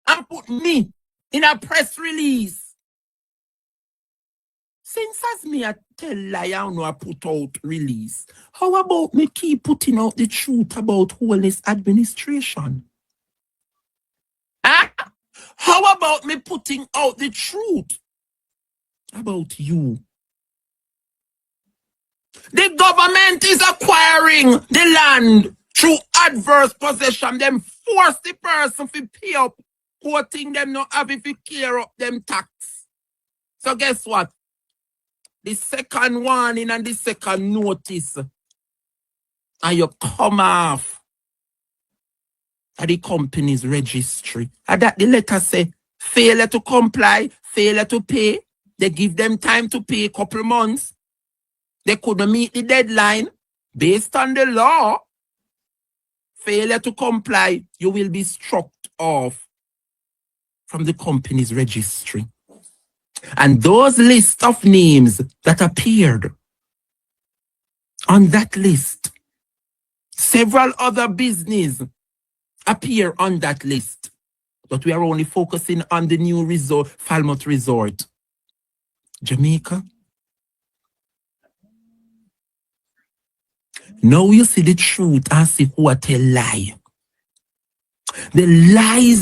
And put me in a press release. Since as me a tell lie, I know I put out release. How about me keep putting out the truth about Wholeness Administration? Huh? How about me putting out the truth about you? The government is acquiring the land through adverse possession. Them force the person to pay up, quoting them not have if you clear up them tax. So guess what? The second warning and the second notice, and you come off at the company's registry. And that the letter say, failure to comply, failure to pay. They give them time to pay a couple months. They couldn't meet the deadline. Based on the law, failure to comply, you will be struck off from the company's registry. And those lists of names that appeared on that list, several other businesses appear on that list. But we are only focusing on the new resort, Falmouth Resort. Jamaica. Now you see the truth and see who tell lie. The lies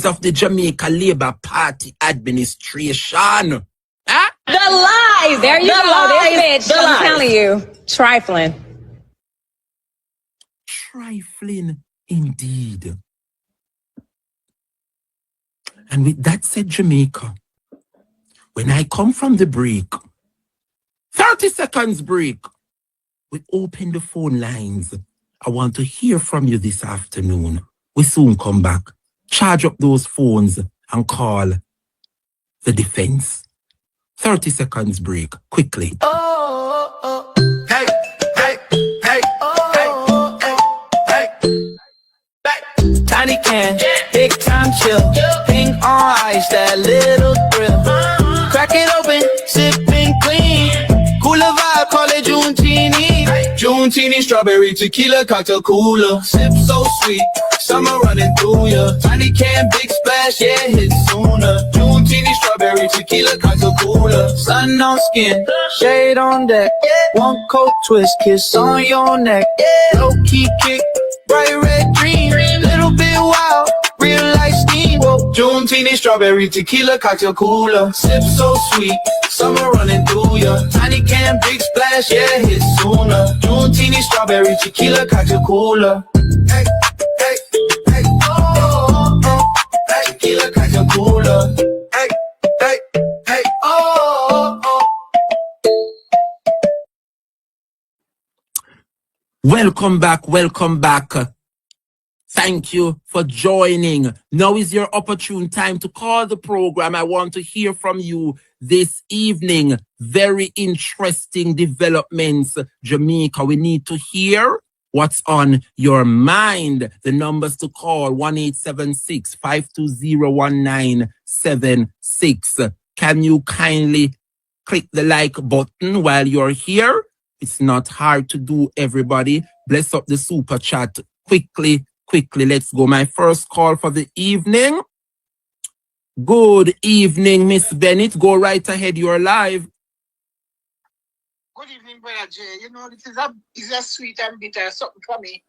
of the Jamaica Labour Party administration. Huh? The lies. There you go. This bitch. I'm telling you. Trifling. Trifling indeed. And with that said, Jamaica, when I come from the break, 30 seconds break, we open the phone lines. I want to hear from you this afternoon. We soon come back. Charge up those phones and call the defense. 30 seconds break, quickly. Hey, hey, hey, hey, hey. Tiny can, big time chill. Pink on ice, that little thrill. Crack it open, sipping clean. Cooler vibe, call it Junetini. Junetini, strawberry tequila, cocktail cooler. Sip so sweet, summer running through ya. Tiny can, big splash, yeah, hit sooner. Junetini, strawberry tequila, cocktail cooler. Sun on skin, shade on deck. One coat twist, kiss on your neck. Low key kick, bright red dream. Little bit wild, real life steam. Whoa. Junetini, strawberry tequila, cocktail cooler. Sip so sweet, summer running through ya. Tiny can, big splash, yeah, hit sooner. Junetini, strawberry tequila, cocktail cooler. Hey, hey, hey, oh, oh, hey, Tequila, cocktail cooler. hey, hey, hey, oh, oh. Welcome back, welcome back. Thank you for joining. Now is your opportune time to call the program. I want to hear from you this evening. Very interesting developments, Jamaica. We need to hear what's on your mind. The numbers to call, 1-876-520-1976. Can you kindly click the like button while you're here? It's not hard to do, everybody. Bless up the super chat quickly. Let's go. My first call for the evening. Good evening, Miss Bennett. Go right ahead. You're live. Good evening, Brother Jay. You know, this is a sweet and bitter something for me.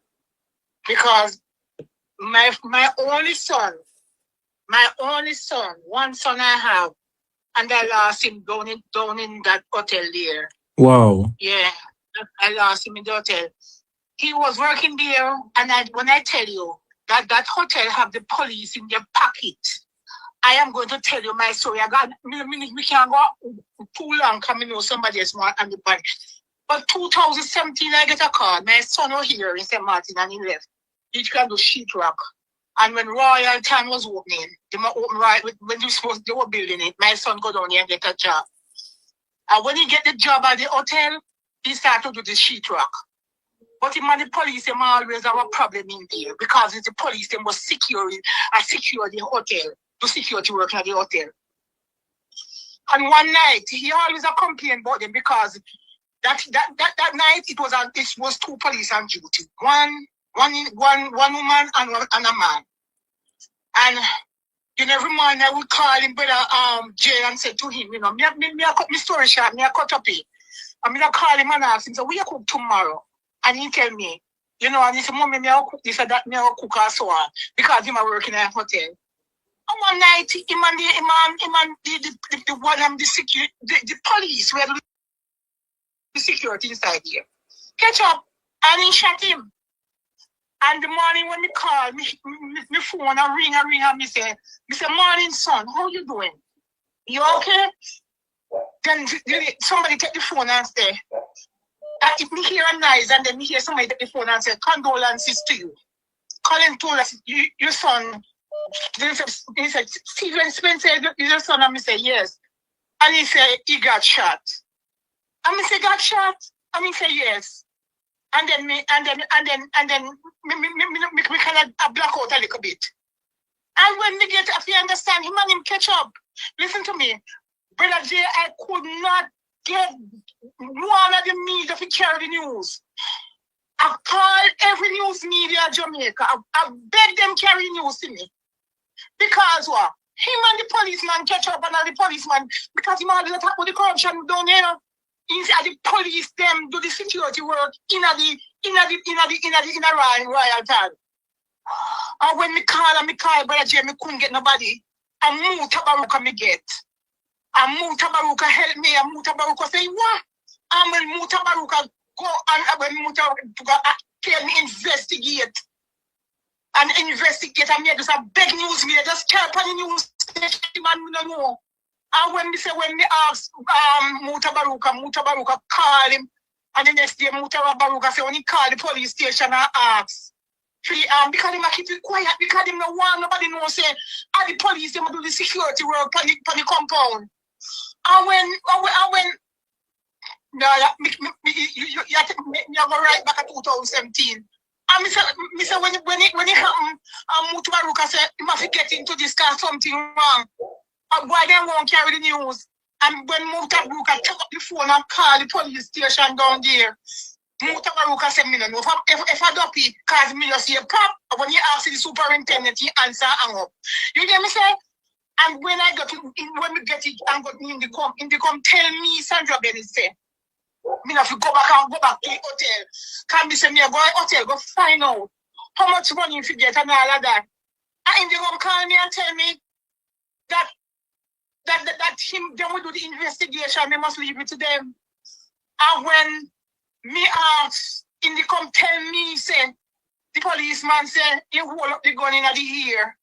Because my only son, one son I have, and I lost him down in that hotel there. Wow. Yeah, I lost him in the hotel. He was working there, and when I tell you that hotel have the police in their pocket, I am going to tell you my story. We can't go too long because I know somebody else want on the body. But 2017, I get a call. My son was here in St. Martin and he left. He can do sheetrock. And when Royal Town was opening, they were open right when they were building it. My son go down here and get a job. And when he get the job at the hotel, he started to do the sheetrock. But him and the police, them always have a problem in there because it's the police, them was secure the hotel, the security work at the hotel. And one night, he always a complain about them because that night it was two police on duty, one woman and a man. And every morning I would call him, brother Jay, and say to him, me cut my story short, me cut up it. And I call him and ask him, so we cook tomorrow. And he tell me, and he said, Mommy, me cook this or that, me cook or so on, because him are working in a hotel. And one night, him and the police were security inside here. Catch up, and he shot him. And the morning when me call, me phone and ring, and me say, morning son, how you doing? You okay? Then somebody take the phone and say, if me hear a noise and then me hear somebody take the phone and say, condolences to you. Colin told us, your son, he said, Stephen Spencer is your son, and me say, yes. And he said, he got shot. And me say, got shot? And he say, yes. And then me kind of black out a little bit. And when me get, if you understand, him and him catch up. Listen to me. Brother J, I could not get one of the media to carry the news. I called every news media in Jamaica. I begged them carry news to me. Because what? Him and the policeman catch up, and the policeman, because he had to talk about the corruption down here. Inside the police, them do the security work in a royal town. And when me call, Brother J, me couldn't get nobody. And Mutabaruka me get. And Mutabaruka help me. And Mutabaruka say, what? And when Mutabaruka go and when Mutabaruka tell me investigate. And investigate, and me just a big news media, just care upon the news station, man, we don't know. And when me ask Mutabaruka call him, and the next day Mutabaruka say when he call the police station and ask, because him keep it quiet, because him no want nobody know say, the police them do the security work on the compound. And when no, you go right back at 2017. And me say when it happened, Mutabaruka said he must get into this car something wrong. Why they won't carry the news? And when Mutabaruka took up the phone and call the police station down there, Mutabaruka said, me no know if I don't pay, cause me just see a pop. When you ask the superintendent, he answer and up. You get me say? And when I got when we get it and got in the com, tell me Sandra Bennett say, me have to go back to the hotel. Can me say me go to hotel, go find out how much money you get and all of that. And they come call me and tell me that him then we do the investigation, they must leave it to them. And when me ask in the come tell me say the policeman say he hold up the gun in the ear.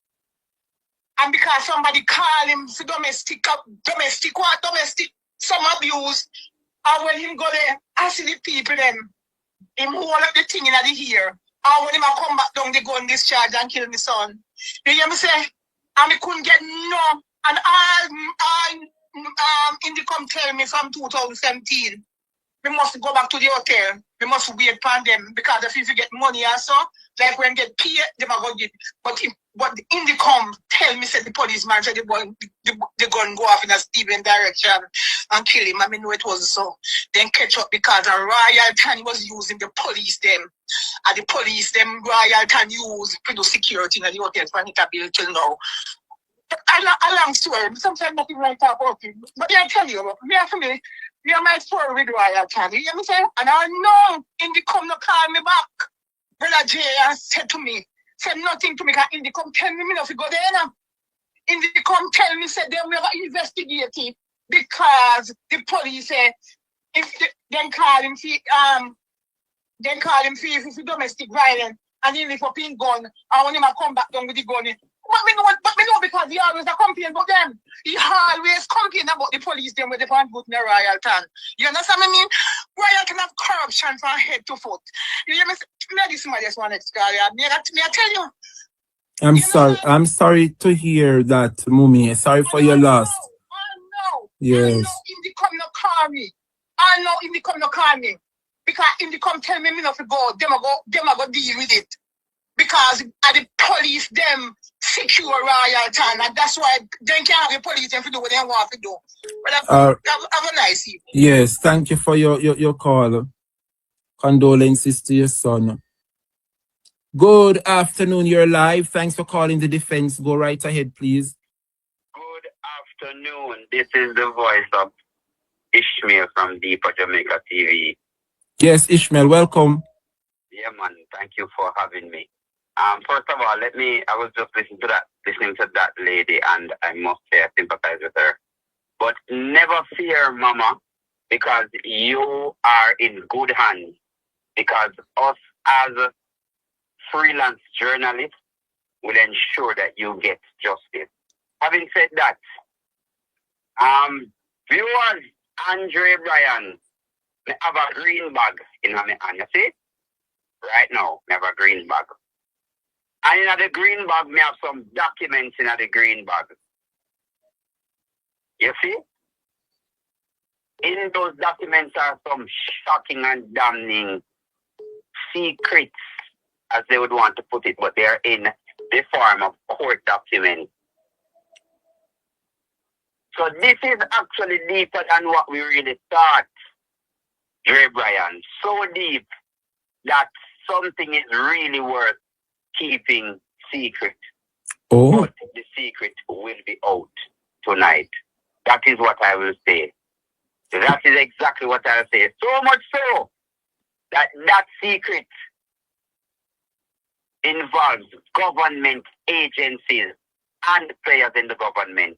And because somebody call him for domestic some abuse. And when him go there, I see the people them, him hold up the thing in the ear. And when him come back down, they go on discharge and kill my son. You hear me say? And me couldn't get no. And I in the come tell me from 2017, we must go back to the hotel. We must wait for them because if you get money also, like when get paid, they might go get. But in the come tell me, said the policeman said the gun go off in a Stephen direction and kill him. I mean, no, it wasn't so. Then catch up because a Royal Town was using the police them. And the police them Royal Town use to do security in the hotel for it to build till now. A long story. Sometimes nothing right about it. But I tell you, me are my story with Royal Town. You hear me say? And I know in the come no call me back. Brother J said to me, said nothing to me, because in the come tell me not to go there now. In the come tell me, said they will investigate it because the police say if then call him for domestic violence and he live up in gun and when he come back down with the gun. But me know because he always complain about them. He always complain about the police them with the van put in the Royal Town. You understand what I mean? Royal can have corruption from head to foot. You hear me? This man just want to call you. Me I tell you. I'm sorry to hear that, Mumi. Sorry for your loss. I know. Yes. I know in the come no call me. I know in the come no call me. Because in the come tell me not to go, them go deal with it. Because the police them secure Royal Town, and that's why they can't have the police to do what they want to do. But have a nice evening. Yes, thank you for your call. Condolences to your son. Good afternoon, you're live. Thanks for calling the defense. Go right ahead, please. Good afternoon. This is the voice of Ishmael from Deeper Jamaica TV. Yes, Ishmael, welcome. Yeah, man. Thank you for having me. First of all, I was just listening to that lady, and I must say I sympathize with her. But never fear, Mama. because you are in good hands. Because us as freelance journalists will ensure that you get justice. Having said that, viewers, Andre Bryan, I have a green bag in my hand. You see? Right now, I have a green bag. And in the green bag, I have some documents in the green bag. You see? In those documents are some shocking and damning secrets, as they would want to put it, but they are in the form of court documents. So this is actually deeper than what we really thought, Dre Bryan. So deep that something is really worth keeping secret. Oh. But the secret will be out tonight. That is what I will say. That is exactly what I'll say. So much so that that secret involves government agencies and players in the government.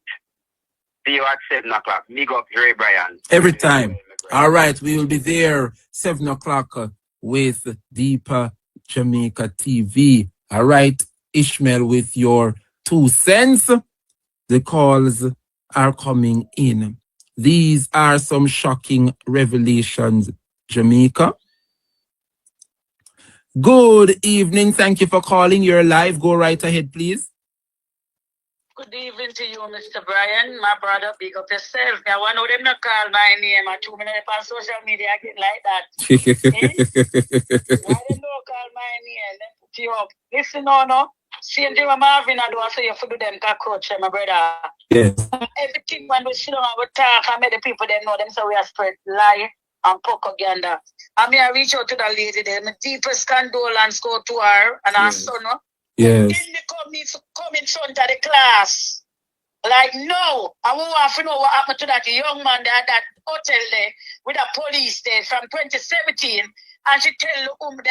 See you at 7 o'clock. Big up Dre Bryan. Every time. All right, we will be there 7 o'clock with Deeper Jamaica TV. All right, Ishmael, with your 2 cents. The calls are coming in. These are some shocking revelations, Jamaica. Good evening. Thank you for calling. You're live. Go right ahead, please. Good evening to you, Mr. Bryan. My brother, big up yourself. I want to know them not call my name at 2 minutes on social media. I get like that. Why they don't call my name? Then put you up. Listen, no. Same thing with Marvin, I do say you for them cockroach, my brother. Yes. Everything when we sit down and we talk, I make the people them know them, so we are spread lie and propaganda. I mean, I reach out to the lady there. My deepest condolence go to her and her son. Yes. Then they come in front of the class. Like, no. I want to know what happened to that young man there at that hotel there with a police there from 2017. And she tell the woman,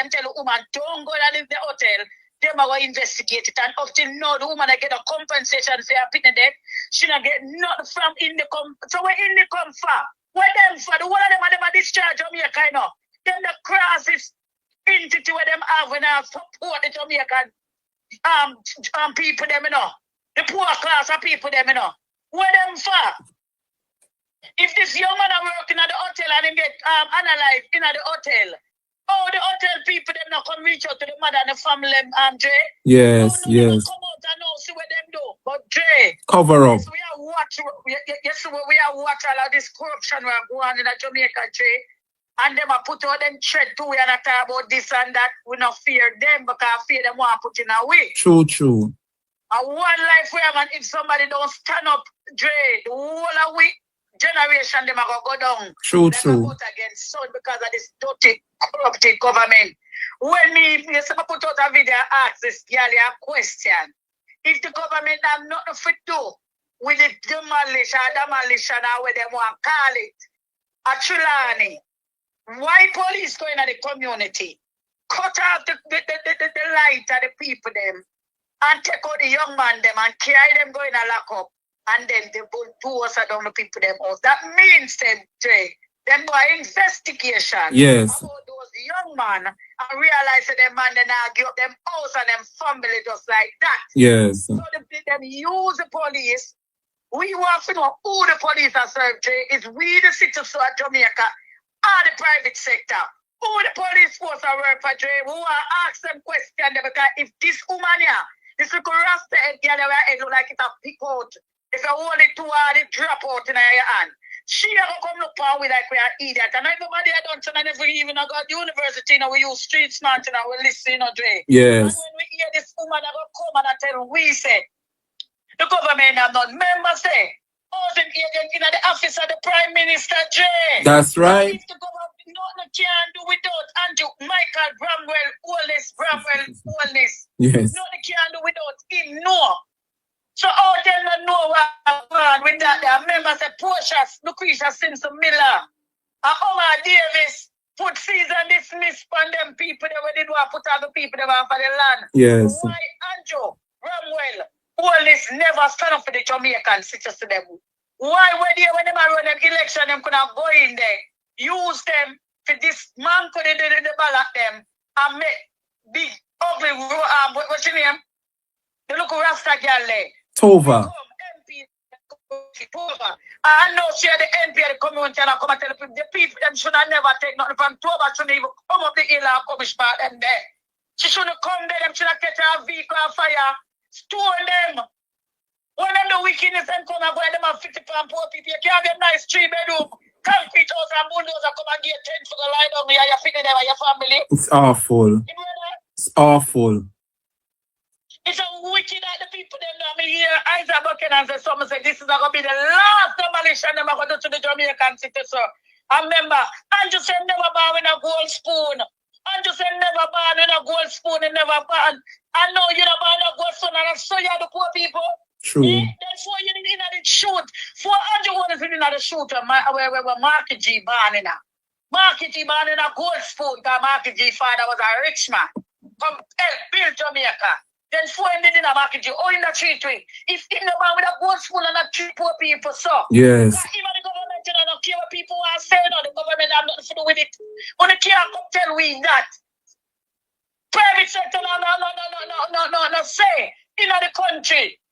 don't go to the hotel. Them are going to investigate it. And up till now, the woman get a compensation for her picking death. She not get nothing from Indicom. So where Indicom for? Where them for? The one of them are never discharged Jamaica, you know. Then the crisis entity where them have when I support the Jamaican people them, you know. The poor class of people them, you know. Where them for? If this young man are working at the hotel and him get analyzed in the hotel, the hotel people them not come reach out to the mother and the family, Dre. Yes, yes. Come out and now see what them do. But Dre, cover up. Yes, we are watching. Yes, we are watching all of this corruption we are going on in Jamaica, Dre. And them are put out them threat too. We are not talking about this and that. We not fear them because fear them want to put in a way. True. And one life we have, and if somebody don't stand up, Dre, the whole of we generation them are going to go down. True. Vote against son because of this dirty, corrupted government. When me put out a video, I ask this girl a question. If the government have nothing to do with the demolition or where they want to call it, a Trelawney, why police go in the community? Cut off the light of the people them and take out the young man them and carry them going to lock up. And then they put 2 hours down the people them house. That means them, them go investigation yes. about those young man and realize that them man then give up them house and them family just like that. Yes. So them use the police. We want to know who the police are served, is we the citizens of Jamaica or the private sector. Who the police force are work for, Dre? We want to ask them questions because if this woman here, this little rasta head girl head look like it's a pick out. If you hold it too hard, it drop out in your hand. She ever come look for we like we are idiot. And everybody I don't and never even got university, we use street smart and we listen, Dre. Yes. And when we hear this woman I go come and I tell we say, the government have not members say, housing agent in the office of the Prime Minister, Dre. That's right. If the government nothing can do without Andrew Michael Bramwell, Wallace. Yes. Nothing can do without him, no. So all them not know what going with that. There are members of Portia, Lucretia Simpson Miller, and Omar Davis put cease and dismiss on them people that we did want to put all the people that want for the land. Yes. Why Andrew Bramwell, Wallace never stand up for the Jamaican citizens to them? Why were they when them run them election, them could have go in there, use them for this man could have the ballot them and make big ugly what's your name? The look Rasta girl there. Tova. I know she had the MP of the community and I come and tell the people them should have never take nothing from Tova, shouldn't even come up the hill and come back them there. She shouldn't come there, them should have catch a vehicle on fire, store them. One of the wickedness and come and go them have 50 pound poor people. You can't have a nice 3-bedroom, concrete house and bulldozer come and get 10 for the line on me and you're feeding them and your family. It's awful. It's awful. It's a wicked that the people them know me here. Isaac Buchanan says someone say this is going to be the last demolition them are going to do to the Jamaican city, sir. And remember, Andrew said never born with a gold spoon. Andrew said never born with a gold spoon and never born. I know you never born a gold spoon and I saw you the poor people. True. That's why you need to shoot. 400 is in the shoot where Marky G born in a. Marky G born in a gold spoon because Marky G father was a rich man. Come help build Jamaica. Then 400 in a Marky G, all in the treat way. If in the man with a gold spoon and a treat poor people, so. Yes. Even the government don't care what people are saying, or the government have nothing to do with it. Only care come tell we that. Private sector no say in the country.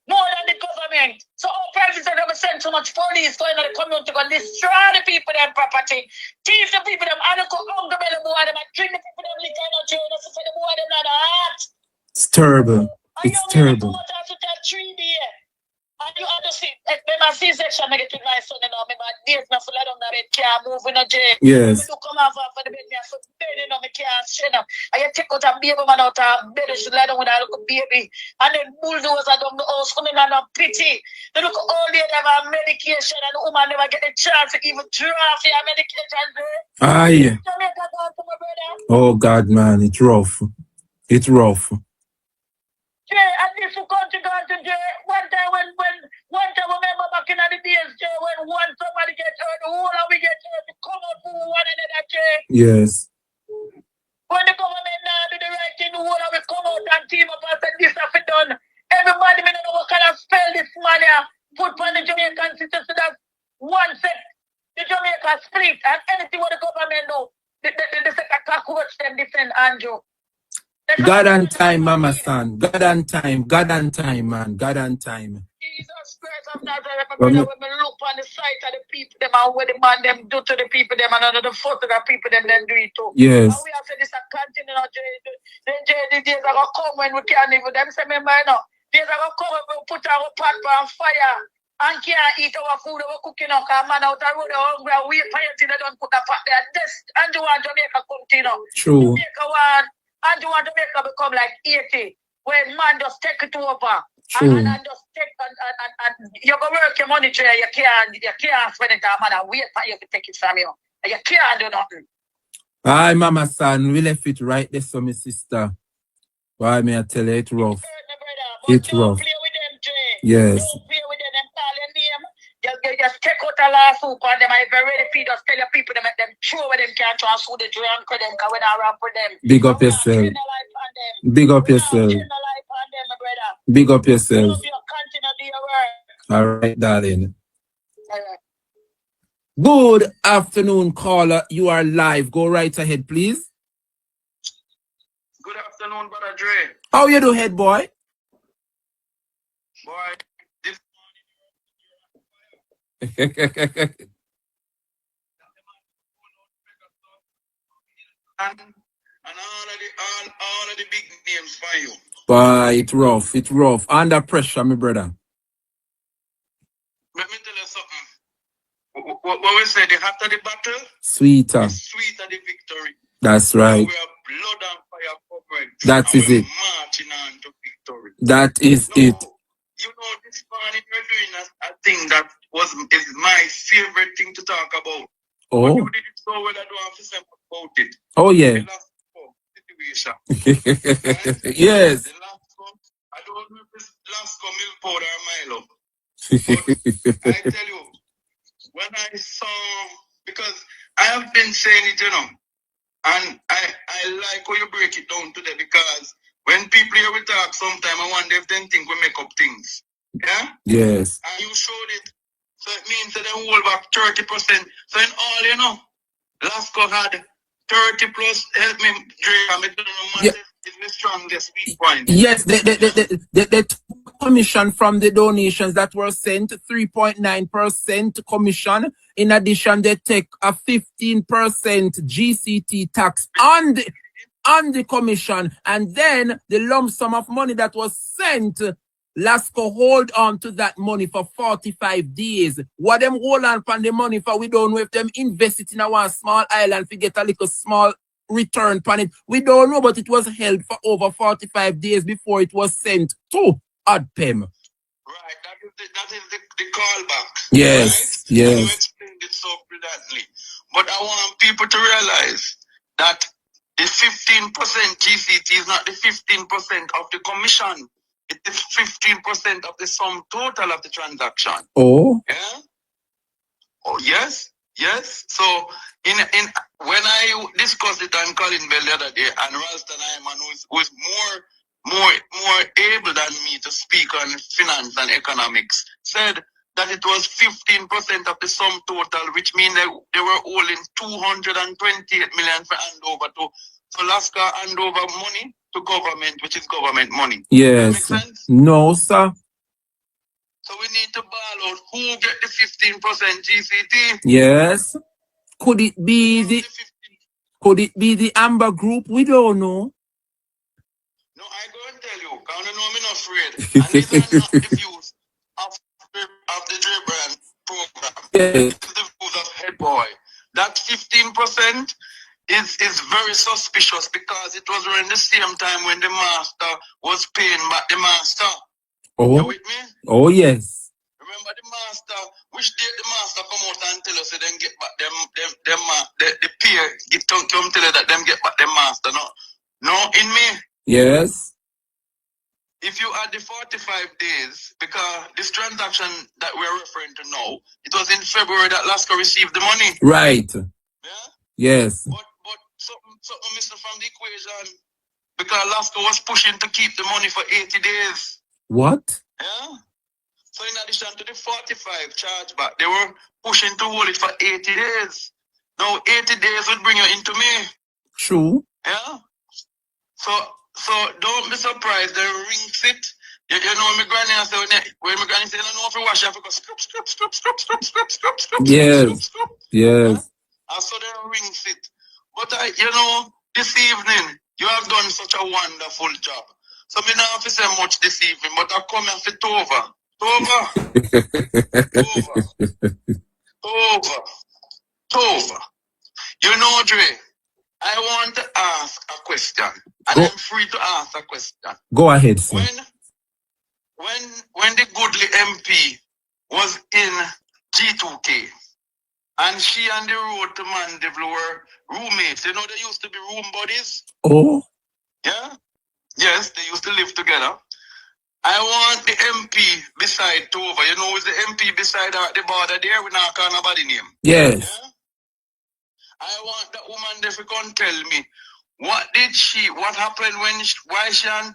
More than the government. So our private sector have sent so much police going to the community to destroy the people them property, thief the people them, and go hungry belly boy them, and drink the people them liquor and jail, so for the boy them not heart. It's terrible. It's terrible. And you understand, remember C-section I get with my son, you know, remember days me full of down that car moving a jail. Yes. You come off for the bed, me so bed, you know, me can't shit up. And you take out a baby man out of bed, she lie down with a little baby. And then bulldozer down the house, coming on a pity. They look all day, they have a medication, and the woman never get a chance to even draw for your medication. Aye. Oh God, man, it's rough. It's rough. Yeah, and this will come to God to jail. One time remember back in the days, jail, when one somebody get hurt, the whole of we get hurt, to come out for one another, jail. Yes. When the government now do the right thing, the whole of we come out and team up and say this have been done. Everybody may know what kind of spell this man here put on the Jamaican citizens, so that one set, the Jamaica split, and anything what the government do, the set a cockroach them defend Andrew. God and time, Mama son. God and time. God and time, man. God and time. Jesus Christ of Nazareth, my brother, when we look on the sight of the people, them and what the man them do to the people, them and another foot of the people, them do it too. Yes. And we have said this a continue, the days are going to come when we can't even, them say, remember, you know, days are going to come when we put our pot on fire and can't eat our food, we're cooking up, our man out the road, they're hungry, and wait for you till they don't put a pot there. This, and you want Jamaica continue. True. Jamaica one. And you want to make it become like 80, where man just take it over. True. And just take and you go work your money there, you can't spend it on man and wait for you to take it from you. And you can't do nothing. Aye, Mama son, we left it right there, so my sister. Why may I tell you, it's rough. It's rough. Play with them, Jay. Yes. Don't play with them, call your name. You just take out a lawsuit on them. If you're ready for just tell your people to make them throw with them, can't transfer the drunk for them, because we're not rap with them. Big up yourself. Big up yourself. Big up yourself. All right, darling. Good afternoon, caller. You are live. Go right ahead, please. Good afternoon, Brother Dre. How you do, head boy? Boy, this and all of the big names for you. Boy, it's rough. It's rough. Under pressure, my brother. Let me tell you something. What we say, the hotter the battle, Sweeter. the sweeter the victory. That's right. We are blood and fire covered. That is it. Marching on to victory. That is it. You know, this morning we're doing a thing that is my favorite thing to talk about. Oh. But you did it so well, I don't have to say about it. Oh, yeah. The last situation. Yes. The last one, I don't know if it's last milk powder or Milo. But I tell you, when I saw, because I have been saying it, you know, and I like how you break it down today, because when people hear we talk sometime, I wonder if they think we make up things. Yeah? Yes. And you showed it. So it means that they hold back 30%. So in all, you know, Lasco had 30 plus, help me, Dre, I'm doing the Yeah. math, is the strongest weak point. Yes, the commission from the donations that were sent, 3.9% commission. In addition, they take a 15% GCT tax on the commission, and then the lump sum of money that was sent, Lasco hold on to that money for 45 days. What them hold on for the money for, we don't know if them invest it in a one small island to get a little small return on it. We don't know, but it was held for over 45 days before it was sent to ADPEM. Right, that is the callback. Yes, right? And you yes. explained it so brilliantly. But I want people to realize that the 15% GCT is not the 15% of the commission. It is 15% of the sum total of the transaction. Oh, Yeah? Oh, yes. Yes. So in when I discussed it on Colin Bell the other day, and Ralston Hyman, who is more able than me to speak on finance and economics, said that it was 15% of the sum total, which means they were holding 228 million for handover to Alaska, hand over money to government, which is government money. yes. That make sense? No, sir. So we need to ball out who get the 15% GCT. Yes. Could it be the Amber Group? We don't know. No, I go and tell you, because I know me not afraid. And these are not the views of the Dre Bryan program. Yes. This is the views of Head Boy. That 15% is very suspicious because it was around the same time when the master was paying back the master. Oh. You with me? Oh, yes. Remember the master, which day the master come out and tell us then get back the peer, come tell you that them get back them master. No, in me. Yes. If you add the 45 days, because this transaction that we're referring to now, it was in February that Lasco received the money. Right. Yeah? Yes. But something missing from the equation, because Lasco was pushing to keep the money for 80 days. What? Yeah? So in addition to the 45 chargeback, they were pushing to hold it for 80 days. Now 80 days would bring you into May. True. Yeah? So don't be surprised, they rinse it. You know my granny say when my granny say, I don't know if you wash it, I go scrub. Yes. Yes. And so they rinse it. But this evening, you have done such a wonderful job. So me not have to say much this evening, but I come here for Tova. Tova. You know, Dre, I want to ask a question, and I'm free to ask a question. Go ahead, sir. When the goodly MP was in G2K, and she and the Road to Mandeville were roommates, you know they used to be room buddies? Oh. Yeah? Yes, they used to live together. I want the MP beside Tova. You know, with the MP beside her at the border there, we not call nobody name. Yes. Yeah? I want that woman there to come tell me what happened why she and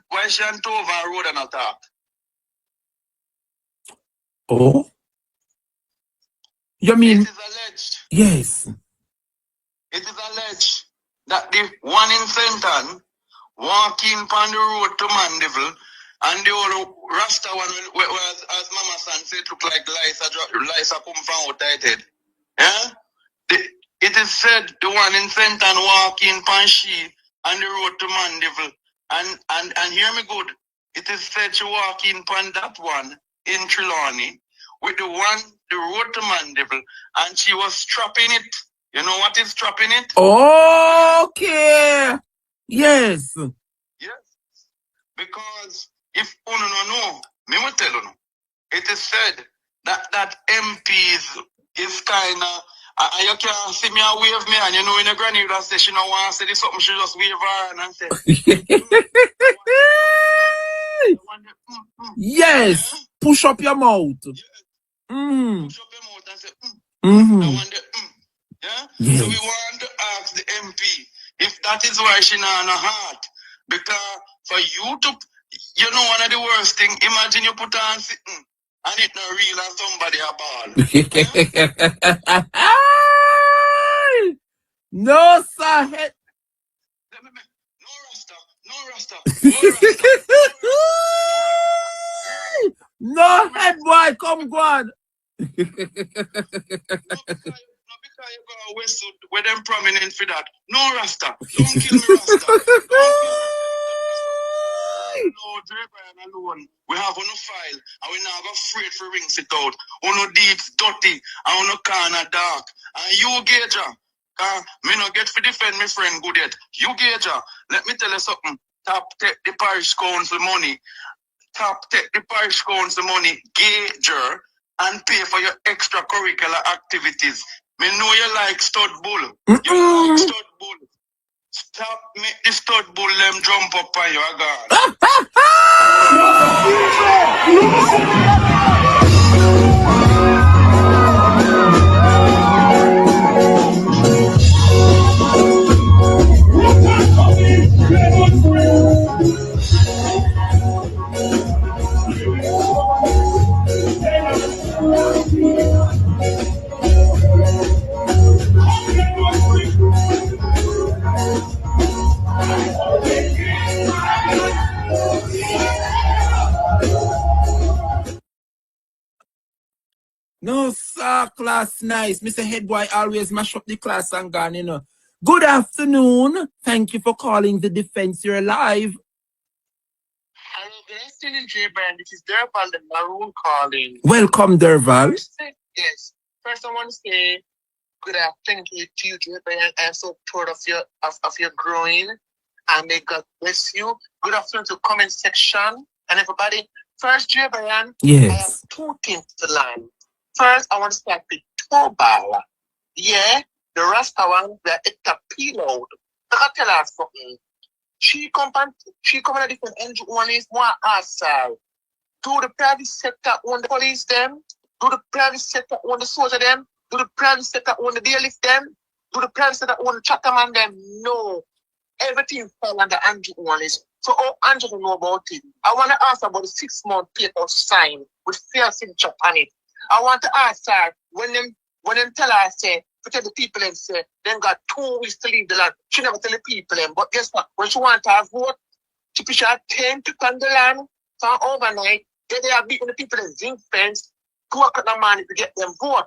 Tova rode an attack. Oh? You mean? It is alleged. Yes. It is alleged that the one in Fenton walking on the road to Mandeville and the old Rasta one, as Mama San said, look like Liza come from outside head. Yeah? It is said the one in Fenton walking on she and the road to Mandeville. And hear me good. It is said she walking on that one in Trelawney with the road to Mandeville, and she was strapping it. You know what is strapping it? Okay. Yes. Yes. Because if you don't know, me will tell you. It is said that MPs is kind of, you can see me and wave me, and you know, in a granny that say she don't want to say this something, she just wave her and say. Yes. Yeah? Push up your mouth. Yes. Mm. Push up your mouth and say, Yeah? Yes. So we want to ask the MP if that is why she not on a heart. Because for you to, one of the worst thing, imagine you put on And it not real and somebody a ball. No, sir. No Rasta. No head boy, come go on. No, because you go Westwood where them prominent for that. No Rasta. Don't kill me Rasta. No, Dre Bryan alone. We have on a file and we now go afraid for rings it out. On no deep, dirty, and on no corner dark. And you Gager, me no get to defend my friend good yet. You Gager, let me tell you something. Top take the parish council money. Top take the parish council money, Gager, and pay for your extracurricular activities. Me know you like stud bull. You like stud bull. Stop make the stud bull them jump up on you again. No, sir, class nice. Mr. Headboy always mash up the class and gone, you know. Good afternoon. Thank you for calling the defense. You're alive. Hello, good afternoon, Dre Bryan. This is Derval, the Maroon calling. Welcome, Derval. Yes. First, I want to say good afternoon to you, Dre Bryan. I'm so proud of your growing, and may God bless you. Good afternoon to comment section and everybody. First, Dre Bryan, yes. I have 2 things to learn. First, I want to start with Tobal. Yeah, the Rasta one, the Etapilo. I tell her something. She come on a different engine. One is one outside. Do the private sector own the police them? Do the private sector own the soldier them? Do the private sector own the dealers them? Do the private sector own the chatterman them? No. Everything fell under Andrew Wallace. So all Andrew know about it. I want to ask about the 6-month paper sign with fair signature on it. I want to ask her when them tell her say to tell the people and say them got 2 weeks to leave the land. She never tell the people them. But guess what? When she want to vote, she push her 10 to on the land for overnight. Then they are beating the people in zinc fence, 2 o'clock in the morning to get them vote.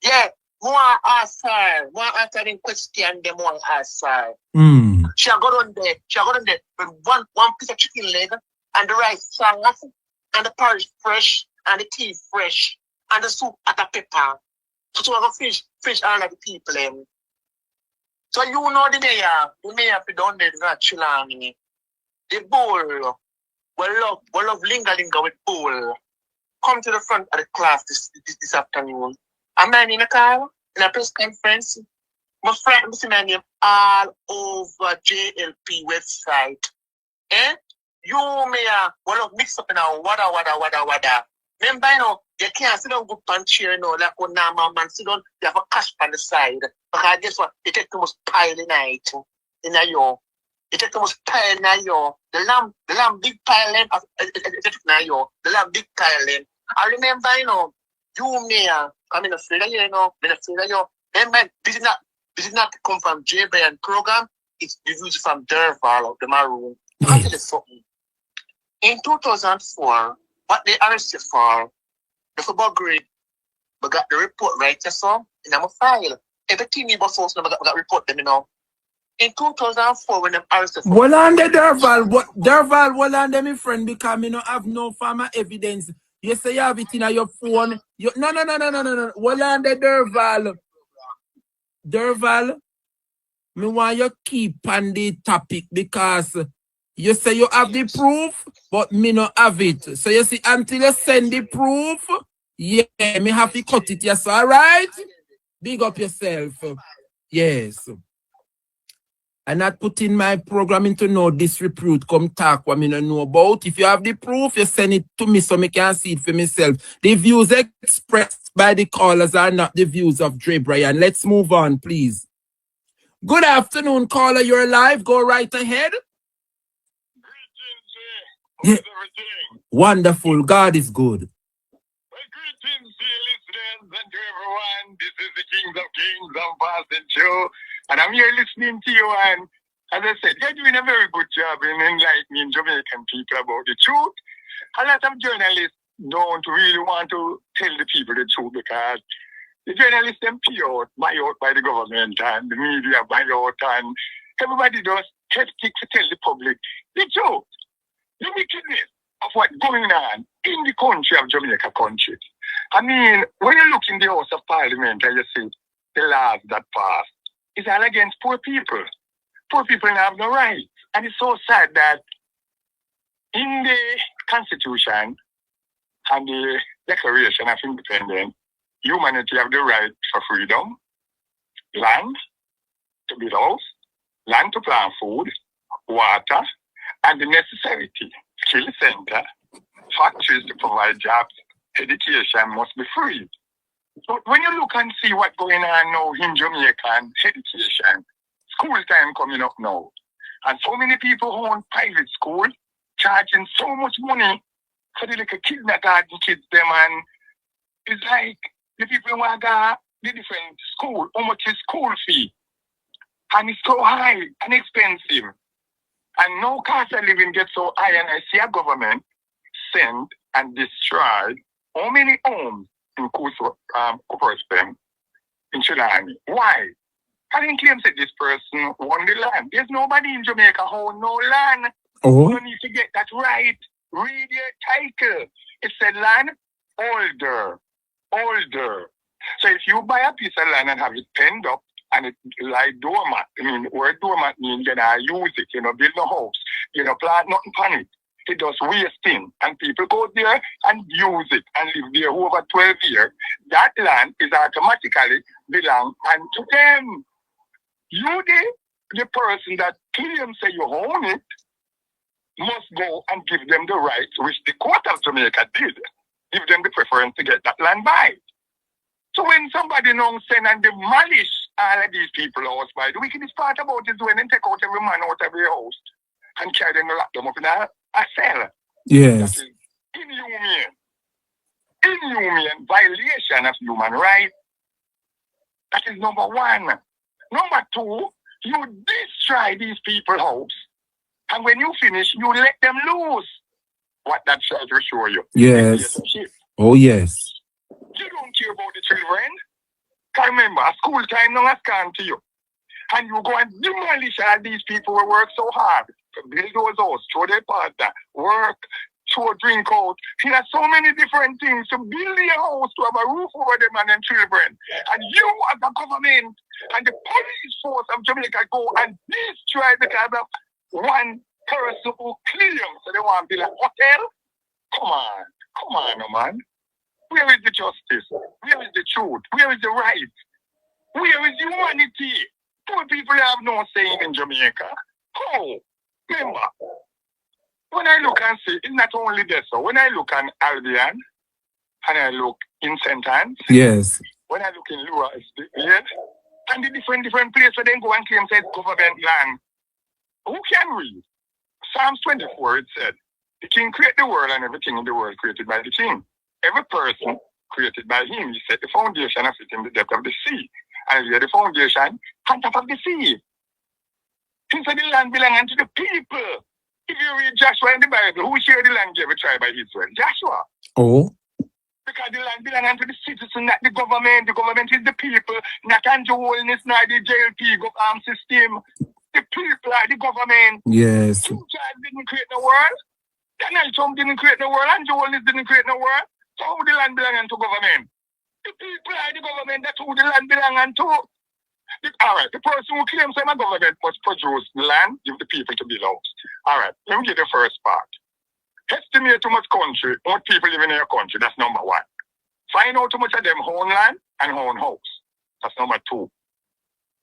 Yeah, more ask her. More ask her in question them more ask her. She got on there with one piece of chicken leg and the rice sauce and the porridge fresh and the tea fresh. And the soup at a pepper. So to have a fish all of the people. So you know the mayor for down there is not Chilani. The bull will love linga with bull. Come to the front of the class this afternoon. I'm man in a car, in a press conference. My friend is my name all over JLP website. You mayor will love mix up in a wada. Remember, you know, you can't sit down good pan chair, you know, like when normal man sit down, you have a cash on the side. Because guess what? You take the most pile in night in a yo. You take the most pile in a yo. The lamb big pile in the lamb big pile in. I remember, you know, you mayor, I'm in a afraid of you, you know, Remember, this is not come from Dre Bryan program, it's the views from Derval of the Maroon. I'll tell you something. In 2004, what they arrested for, the football grade, we got the report right, so in our file. Everything we was also got report them, you know. In 2004, when they arrested for... Well, on the Derval, well, on my friend, because me no have no farmer evidence. You say you have it in your phone. No. Well, on the Derval, me want you keep on the topic because you say you have the proof, but me no have it. So you see, until you send the proof, yeah, me have to cut it. Yes, all right? Big up yourself. Yes. I'm not putting my program into no disrepute. Come talk what me no know about. If you have the proof, you send it to me so me can see it for myself. The views expressed by the callers are not the views of Dre Bryan. Let's move on, please. Good afternoon, caller. You're live. Go right ahead. Yeah. Wonderful. God is good. everyone. This is the Kings of Kings. I'm Pastor Joe, and I'm here listening to you. And as I said, you're doing a very good job in enlightening Jamaican people about the truth. A lot of journalists don't really want to tell the people the truth because the journalists them buy out by the government and the media buy out, and everybody does hectic to tell the public the truth, the wickedness of what's going on in the country of Jamaica country. I mean, when you look in the House of Parliament and you see the laws that pass, it's all against poor people. Poor people have no rights. And it's so sad that in the Constitution and the Declaration of Independence, humanity have the right for freedom, land to build house, land to plant food, water, and the necessity, skill center, factories to provide jobs, education must be free. But when you look and see what's going on now in Jamaica and education, school time coming up now, and so many people who own private school charging so much money for the little kindergarten kids them, and it's like the people who want to go the different school, how much is school fee? And it's so high and expensive. And no cost of living gets so high, and I see a government send and destroy how many homes in Cooperstown, in Chilani. Why? I didn't claim that this person won the land. There's nobody in Jamaica who own no land. Oh. You need to get that right. Read your title. It said land older. So if you buy a piece of land and have it penned up and it lie doormat, I mean, where doormat means you don't use it, build no house, plant nothing on it. It does wasting, and people go there and use it and live there over 12 years. That land is automatically belong to them. You, the person that claims say you own it, must go and give them the rights, which the court of Jamaica did. Give them the preference to get that land back. So when somebody now send and demolish all of these people house by, the wickedest part about it is when they take out every man out of their house and carry them and lock them up in a cell. Yes. That is inhumane violation of human rights. That is number one. Number two, you destroy these people's house. And when you finish, you let them loose. What that shall show you. Yes. Oh, yes. You don't care about the children. Because remember, school time now has come to you. And you go and demolish all these people who work so hard to build those houses, throw their partner, work, throw drink out. There are so many different things to build a house, to have a roof over them and their children. And you as the government and the police force of Jamaica go and destroy because of one person who claims so they want to build a hotel. Come on, no man. Where is the justice? Where is the truth? Where is the right? Where is humanity? Poor people have no saying in Jamaica. Oh, remember, when I look and see, it's not only this. So when I look on Albion, and I look in St. Anne's, Yes. when I look in Lua, and the different places where they go and claim says government land, who can read? Psalms 24, it said, the king created the world and everything in the world created by the king. Every person created by him. He set the foundation of it in the depth of the sea. And here the foundation on top of the sea. He said the land belonging to the people. If you read Joshua in the Bible, who shared the land gave a tribe by Israel? Joshua. Oh. Because the land belongs to the citizen, not the government. The government is the people, not Andrew Holness, not the JLP arm system. The people are the government. Yes. King Charles didn't create the world. Donald Trump didn't create the world. Andrew Holness didn't create the world. So who the land belongs to government? The people are the government. That's who the land belongs to. All right, the person who claims I'm a government must produce the land, give the people to be lost. All right, let me get the first part. Estimate how much country, how much people live in your country. That's number one. Find out how much of them own land and own house. That's number two.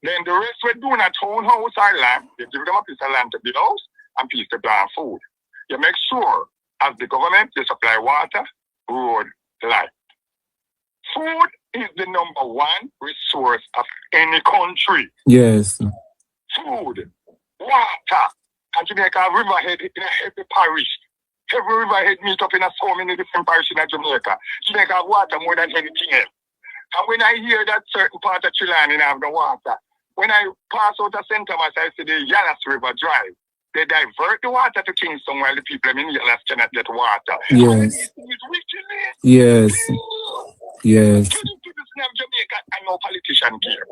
Then the rest we do not own house or land. You give them a piece of land to build house and piece to plant food. You make sure, as the government, you supply water, road, light. Food is the number one resource of any country. Yes. Food, water. And Jamaica have riverhead in every parish. Every riverhead meet up in so many different parishes in Jamaica. Jamaica have water more than anything else. And when I hear that certain part of Trelawny have the water, when I pass out of St. Thomas, I see the Yallas River Drive. They divert the water to Kingston while the people in Yallas cannot get water. Yes. Yes. Yes. Jamaica, I know politician here.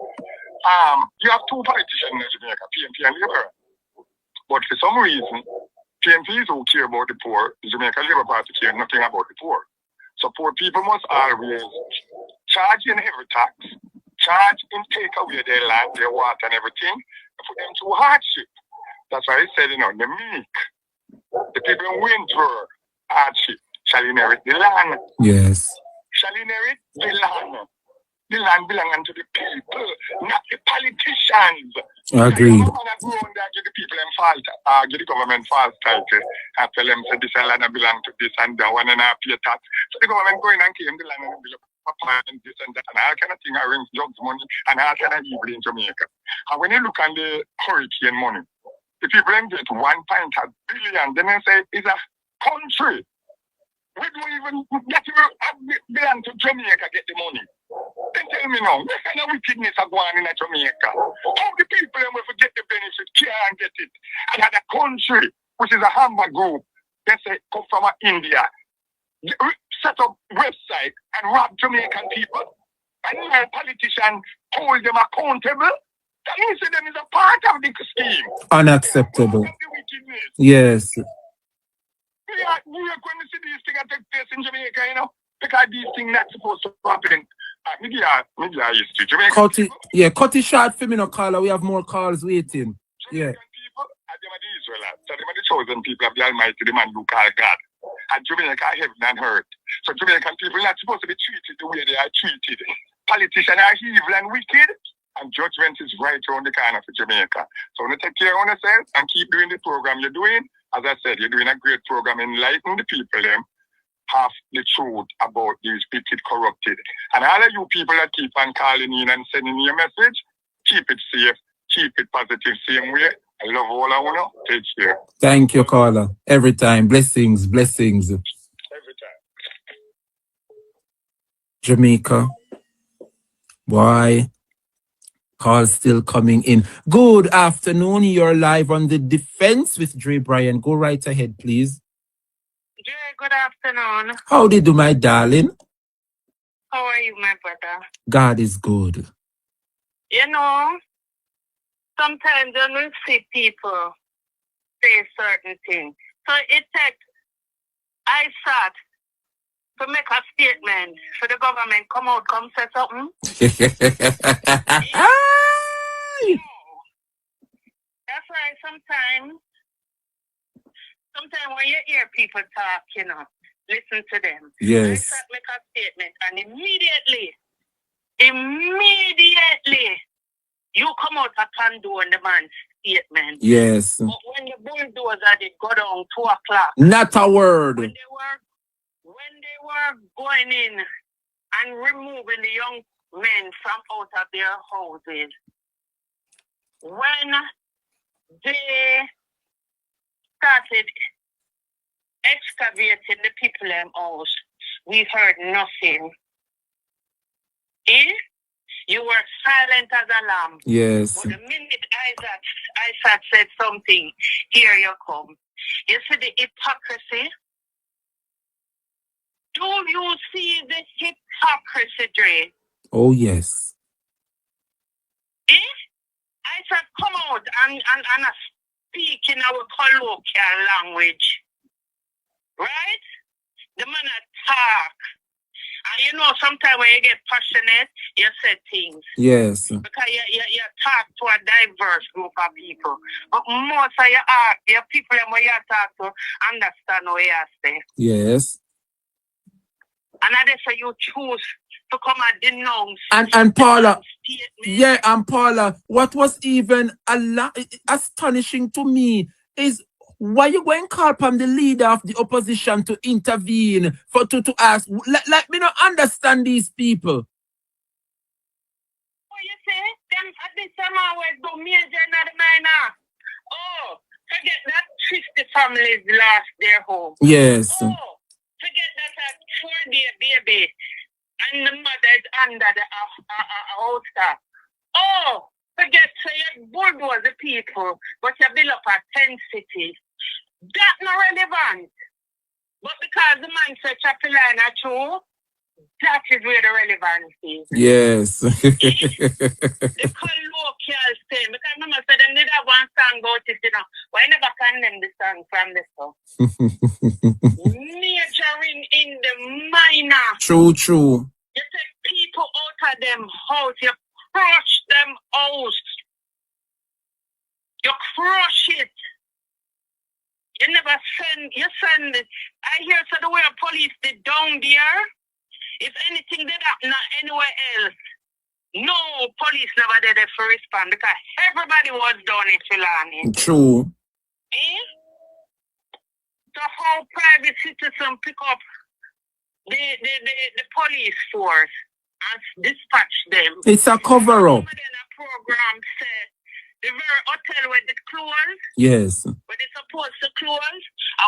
You have two politicians in Jamaica, PNP and Labour. But for some reason, PNP is who care about the poor. The Jamaica Labour Party care nothing about the poor. So poor people must always charge in every tax, charge and take away their land, their water and everything, and put them to hardship. That's why I said, the meek, the people who endure hardship shall inherit the land. Yes. Shall inherit the land. The land belongs to the people, not the politicians. Agreed. Give the people and fault, give the government false title. I tell them, say this land belong to this and that one and I pay tax. So the government go in and claim the land and build up and this and that. And all kind of thing arrange drugs money and all kind of evil in Jamaica. And when you look at the hurricane money, the people then get 1.1 billion, then they say it's a country. We don't even get belong to Jamaica get the money. Then tell me now, what kind of wickedness are going on in Jamaica? How the people when we forget the benefit can't get it? And at a country, which is a Hamburg group, they say come from India, set up website and rob Jamaican people. And no politician hold them accountable. That means that them is a part of the scheme. Unacceptable. Yes. We are going to see these things take place in Jamaica, because these things not supposed to happen. Media history. Jamaica cut it short for me, no caller. We have more calls waiting. Yeah. People are the Israelites. So they are the chosen people of the Almighty, the man who called God. And Jamaica heaven and earth. So Jamaican people are not supposed to be treated the way they are treated. Politicians are evil and wicked, and judgment is right around the corner for Jamaica. So when you take care of yourself and keep doing the program you're doing, as I said, you're doing a great program, enlightening the people, have the truth about these wicked, corrupted. And all of you people that keep on calling in and sending me a message, keep it safe, keep it positive, same way. I love all of you. Take care. Thank you, caller. Every time. Blessings, blessings. Every time. Jamaica. Boy. Calls still coming in. Good afternoon. You're live on The Defense with Dre Bryan. Go right ahead, please. Dre, good afternoon. How did you do, my darling? How are you, my brother? God is good. Sometimes when we see people say certain things, so it takes ISAT to make a statement for the government come say something. That's why sometimes when you hear people talk, listen to them. Yes. ISAT make a statement and immediately, you come out and condone the man's statement. Yes. But when the bulldozer did go down 2 o'clock. Not a word. When they were going in and removing the young men from out of their houses, when they started excavating the people in house, we heard nothing. You were silent as a lamb. Yes. But the minute Isaac said something, here you come. You see the hypocrisy? Do you see the hypocrisy, Dre? Oh, yes. Isaac come out and speak in our colloquial language. Right? The man talk. And sometimes when you get passionate, you say things. Yes. Because you talk to a diverse group of people. But most of your people when you talk to understand what you say. Yes. And that's why you choose to come and denounce. And Paula, and Paula, what was even astonishing to me is why you going to call upon the leader of the opposition to intervene to ask? Let me not understand these people. What you say? Them at this time always do major and the minor. Oh, forget that 50 families lost their home. Yes. Oh, forget that a 4-day baby. and the mother is under the house. Oh, forget so you bulldoze the people, but you build up a 10 cities. That's not relevant. But because the man said Chapel Line are true, that is where the relevance is. Yes. The colloquial thing. Because Mama said them did have one song about it, you know. Why never condemn the song from the song? Majoring in the minor. True, true. You take people out of them house, you crush them out. You crush it. You never send, I hear so the way the police did down there, if anything did happen anywhere else, no police never did it for respond because everybody was done in Filani. True. So how private citizens pick up the police force and dispatch them? It's a cover-up. Program said the very hotel where they close, Yes. where they supposed to close,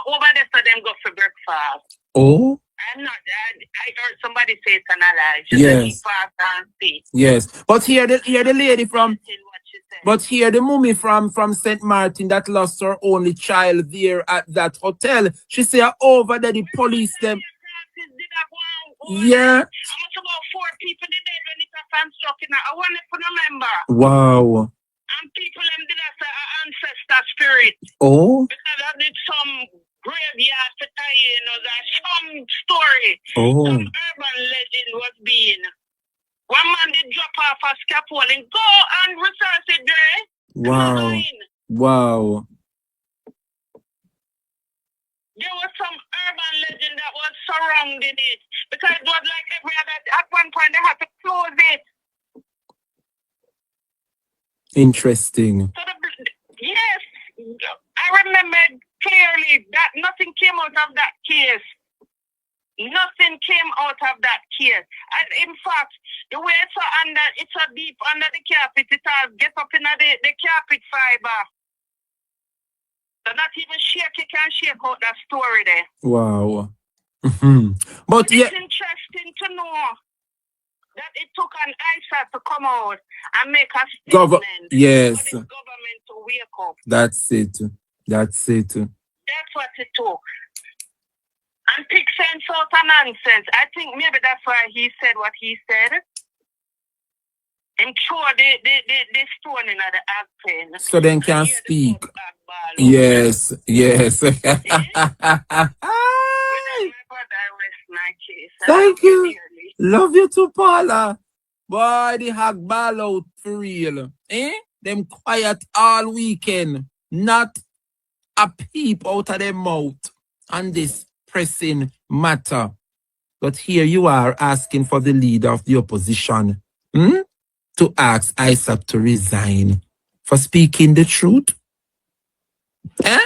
over there so them go for breakfast. Oh? I'm not that. I heard somebody say it's an ally. Yes. Fast and see. Yes. But here the lady from the mummy from St. Martin that lost her only child there at that hotel. She say over there the police them. Yeah. About 4 people did it when it was struck in. I want to remember. Wow. And people them did as an ancestor spirit. Oh. Because I did some graveyard to tie in, or some story. Oh. Some urban legend was being. One man did drop off a scaffolding. Go and research it there. Wow. Wow. There was some urban legend that was surrounding it. Because it was like every other, at one point they had to close it. Interesting. So yes, I remember clearly that nothing came out of that case. Nothing came out of that case. And in fact, the way it's a deep under the carpet, it all get up in the carpet fiber. So not even shake can shake out that story there. Wow. But it's interesting to know that it took an ISA to come out and make a statement yes. for the government to wake up. That's it. That's it. That's what it took. And pick sense out of nonsense. I think maybe that's why he said what he said. And throw the stone in the acting. So then can speak. Yes, yes. Thank you. Love you too, Paula. Boy, the hag ball out for real. Them quiet all weekend. Not a peep out of their mouth on this pressing matter. But here you are asking for the leader of the opposition to ask ISAP to resign for speaking the truth. Me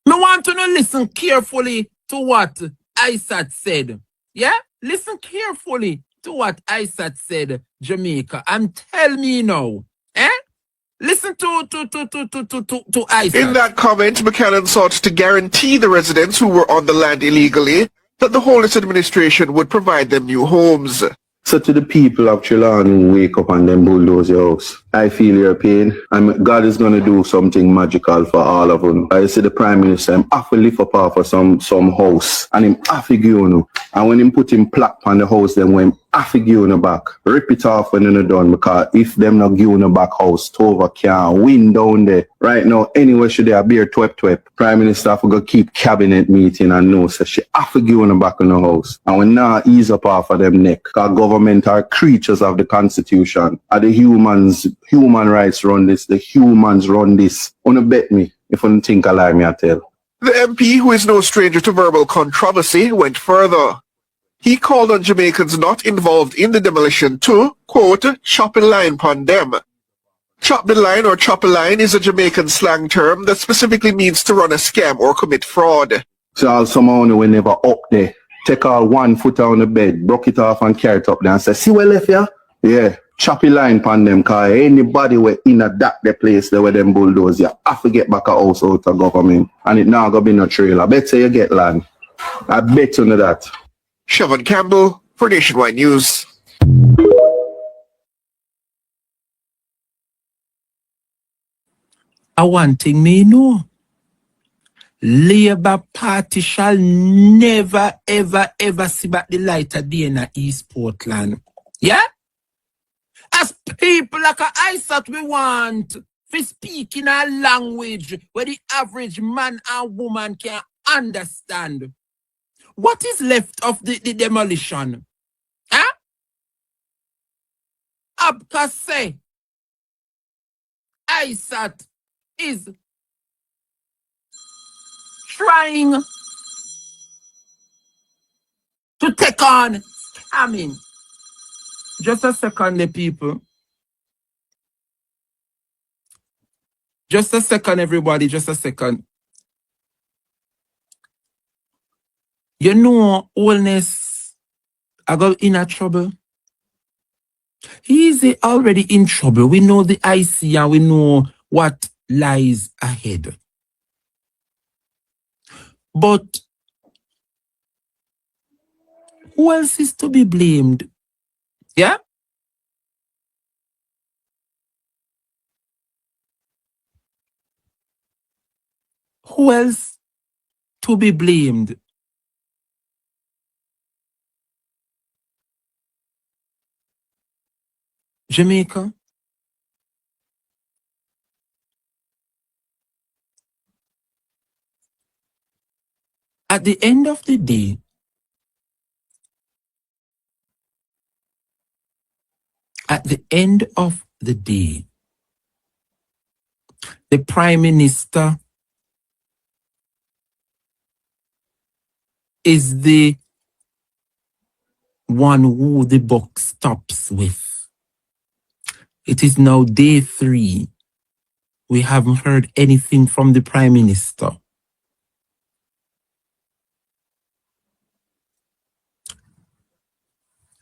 want to listen carefully to what ISAT said. Yeah? Listen carefully to what ISAT said, Jamaica, and tell me now. Listen to ISAT. In that comment, Buchanan sought to guarantee the residents who were on the land illegally that the Holness administration would provide them new homes. So to the people of Trelawny who wake up and then bulldoze your house, I feel your pain. God is going to do something magical for all of them. I see the Prime Minister, I'm have to lift up for some house and him have to give you. And when him put him plaque on the house, then when him have to give you back, rip it off when you're done, because if them not give you back house, Tova can't win down there. Right now, anywhere should there be a twep. Prime Minister have to go keep cabinet meeting and know, so she have to give you back in the house. And when now ease up off of them neck, because government are creatures of the Constitution. Are the human rights run this, the humans run this. Wanna bet me if you think I lie, me I tell. The MP, who is no stranger to verbal controversy, went further. He called on Jamaicans not involved in the demolition to, quote, chop a line upon them. Chop the line or chop a line is a Jamaican slang term that specifically means to run a scam or commit fraud. So all someone who never up there, take all 1 foot on the bed, broke it off and carry it up there and say, see where left ya? Yeah, chop a line upon them, cause anybody were in a dark the place there where them bulldoze ya, have to get back a house out of government. And it now gonna be no trailer. I bet say you get land. I bet you know that. Siobhan Campbell, For Nationwide News. One thing me know. Labour Party shall never, ever, ever see back the light of day in East Portland. Yeah? As people like I thought we want to speak in a language where the average man and woman can understand. What is left of the demolition? Huh? Abka say, ISAT is trying to take on, just a second, the people. Just a second, everybody, just a second. You know, Oldness, I got in a trouble. He's already in trouble. We know the IC and we know what lies ahead. But who else is to be blamed? Yeah? Who else to be blamed? Jamaica? At the end of the day, the Prime Minister is the one who the buck stops with. It is now day 3. We haven't heard anything from the Prime Minister.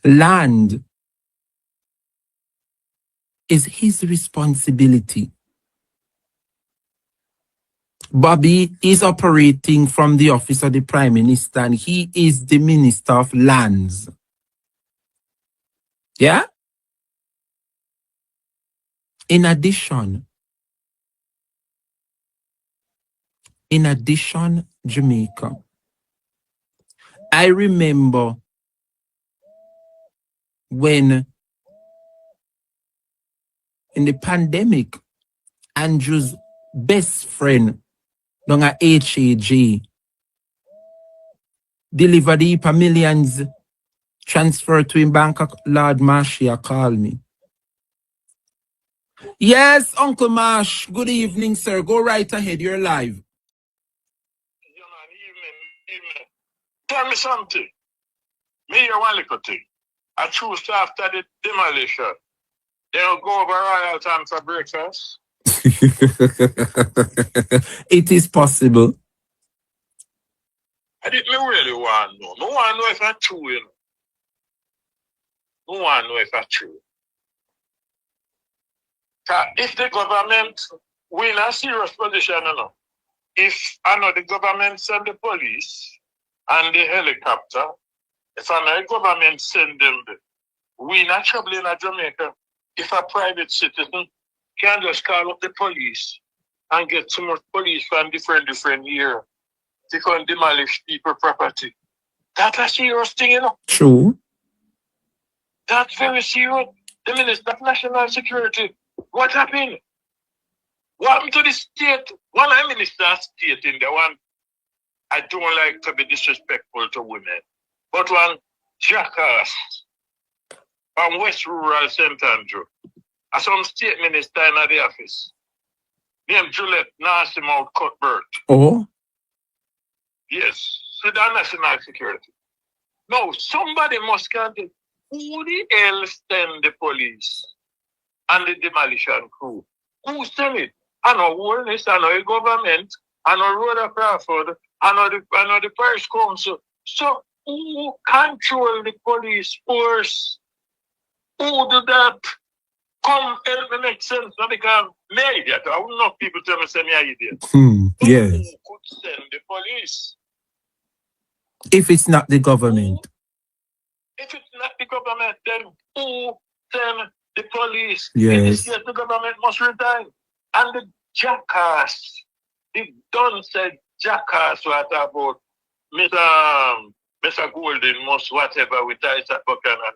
Land is his responsibility. Bobby is operating from the office of the Prime Minister and he is the Minister of Lands. Yeah? In addition, Jamaica, I remember when in the pandemic, Andrew's best friend, Nonga HAG, delivered the millions transfer to him bank. Lord Marshia called me. Yes, Uncle Marsh. Good evening, sir. Go right ahead. You're live. Evening. Tell me something. Me hear one little thing. I choose after the demolition. They'll go over Royal Time for breakfast. It is possible. I didn't really want to know. No one know if that's true, you know. No one know if that's true. If the government win a serious position, you know, if I know the government send the police and the helicopter, if I know the government send them, we not trouble in Jamaica. If a private citizen can just call up the police and get so much police from different here to come demolish people's property. That's a serious thing, you know. True. That's very serious. The Minister of National Security, what happened? What happened to the state? One minister of state in the one, I don't like to be disrespectful to women, but one jackass from West Rural St. Andrew, some state minister in the office, named Juliet Nassimouth Cuthbert. Oh? Yes, to the National Security. No, somebody must count it. Who the hell send the police and the demolition crew? Who send it? I know Wellness, I know the government, I know Rhoda Crawford, I know the Parish Council. So who control the police force? Who do that? Come help me make sense. Not because me idiot. I wouldn't know people tell me say me idiot. Yes. Who could send the police? If it's not the government. If it's not the government, then who send the police? Yes. In this case, the government must resign. And the jackass, the done said jackass what about Mr. Golden must whatever with Isaac Buchanan.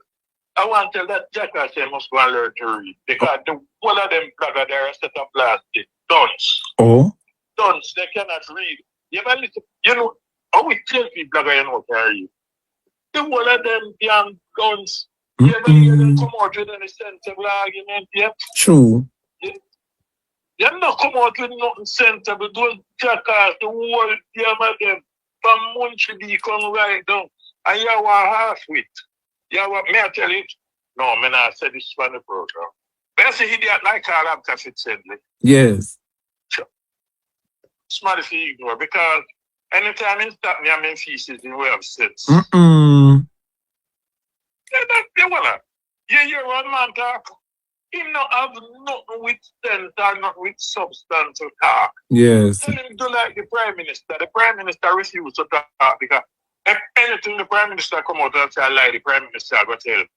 I want to tell that jackass they must go and learn to read. Because the whole of them blogger there are set up plastic. Dunce. Oh. Dunce, they cannot read. You ever listen? You know, how we tell people blogger you know can read? The whole of them young guns. You ever hear them come out with any sensible argument yet? True. You not come out with nothing sensible. Those jackass, the whole damn of them, from Munchibi come right down. And you want half with. You want me I tell you? No, me not say this for the program. But I say idiot like all of Cassette Sedley. Yes. Sure. Smart if you ignore because anytime you stop me, I'm in feces in way of sense. Mm-mm. You wanna? You hear one man talk? He not have nothing with sense or nothing with substance to talk. Yes. Tell him do like the Prime Minister. The Prime Minister refused to talk because if anything the Prime Minister come out and say a lie, the Prime Minister will tell him.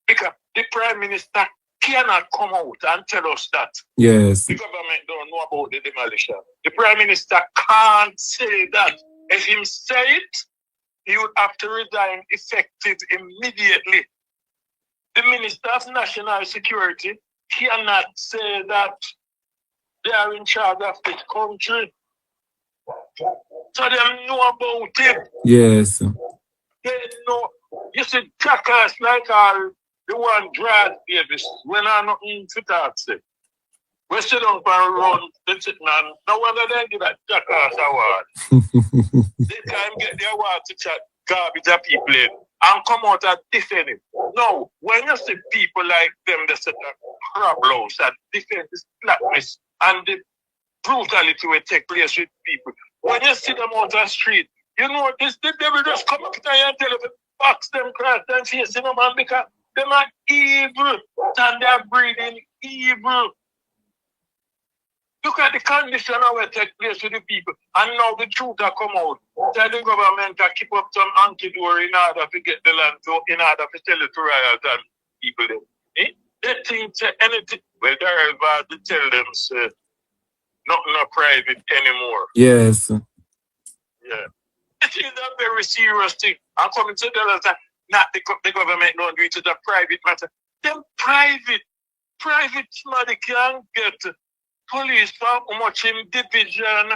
Because the Prime Minister cannot come out and tell us that Yes. the government don't know about the demolition. The Prime Minister can't say that. If he say it, he would have to resign effective immediately. The Minister of National Security cannot say that they are in charge of this country. So they know about it. Yes. They know. You see, jackass like all the one Drad Davis, when I'm not in to talk to. We sit down and run the sit man. No wonder they give that jackass award. They can't get their award to chat garbage that people in and come out and defend it. No, when you see people like them, they set a crab louse and defend this blackness and the brutality will take place with people. When you see them out on the street, you know this, the devil just come up to you and tell you to box them cross and face them man because they are evil and they are breeding evil. Look at the condition how it take place with the people. And now the truth has come out. Tell the government to keep up some anti-door in order to get the land, so in order to tell it to riot and people them. Eh? They think anything, well, they're about to tell them, say, nothing not private anymore. Yes. Yeah. It is a very serious thing. I'm coming to tell us that not the government don't do it, it's a private matter. Them private somebody can get police for how much in division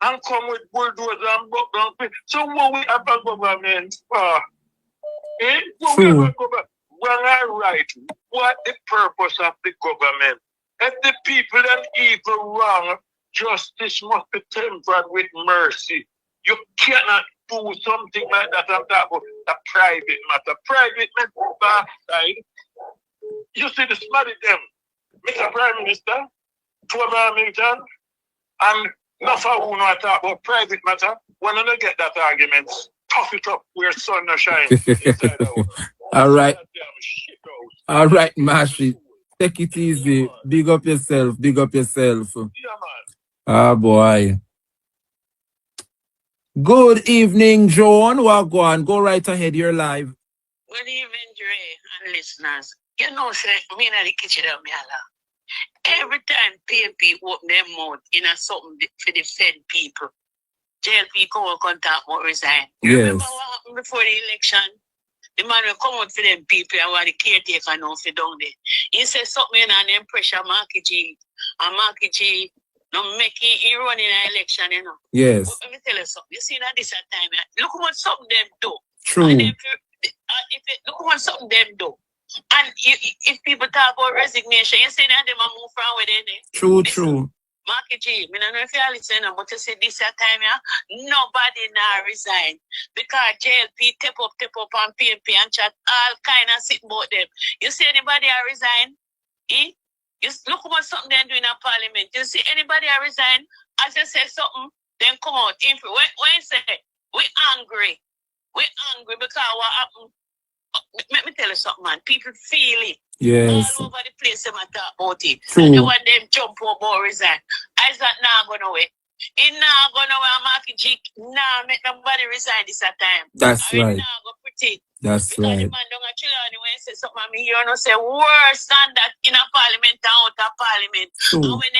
and come with bulldozer and buck down. So what we have a government for? Eh? What we have a government? Well, I write, what the purpose of the government? If the people and evil wrong, justice must be tempered with mercy. You cannot do something like that and talk about a private matter. Private matter side. You see the smart of them, Mr. Prime Minister, Trevor Hamilton, and nothing who know talk about private matter. When you get that argument, tough it up where sun no shine. All right. All right, Mashi. Take it easy. Big up yourself. Big up yourself. Yeah, man. Ah, boy. Good evening, Joan. Wagwan. Go right ahead. You're live. Good evening, Dre and listeners. You know, say, me in the kitchen of me Allah. Every time PNP open their mouth in a something to defend people, JLP come and contact what resign. Yes. Remember what happened before the election? The man will come out for them people and what the caretaker now for down there. He said something and then pressure Marky G. And Marky G no making he running an election, you know. Yes. But let me tell you something. You see that this time, look what something them do. True. And look what something them do. And if people talk about resignation, you say that them are move from where they True. Marky G, I don't know if you are listening, but you say this time, nobody now resign. Because JLP tap up on PNP and chat all kind of sit about them. You see anybody resign? Eh? You look what something they do in a parliament. You see anybody resign? As you say something, then come out. When you say, we're angry. We're angry because what happened? Let me tell you something, man. People feel it. Yes. All over the place, they talk about it. True. And they want them jump over resign. Is that now going away? It now going away. Marky G now make nobody resign this time. That's right. Now go pretty. That's Because the right. man don't actually when he say something, I mean, you know, say worse than that in a parliament and out of parliament. True. And when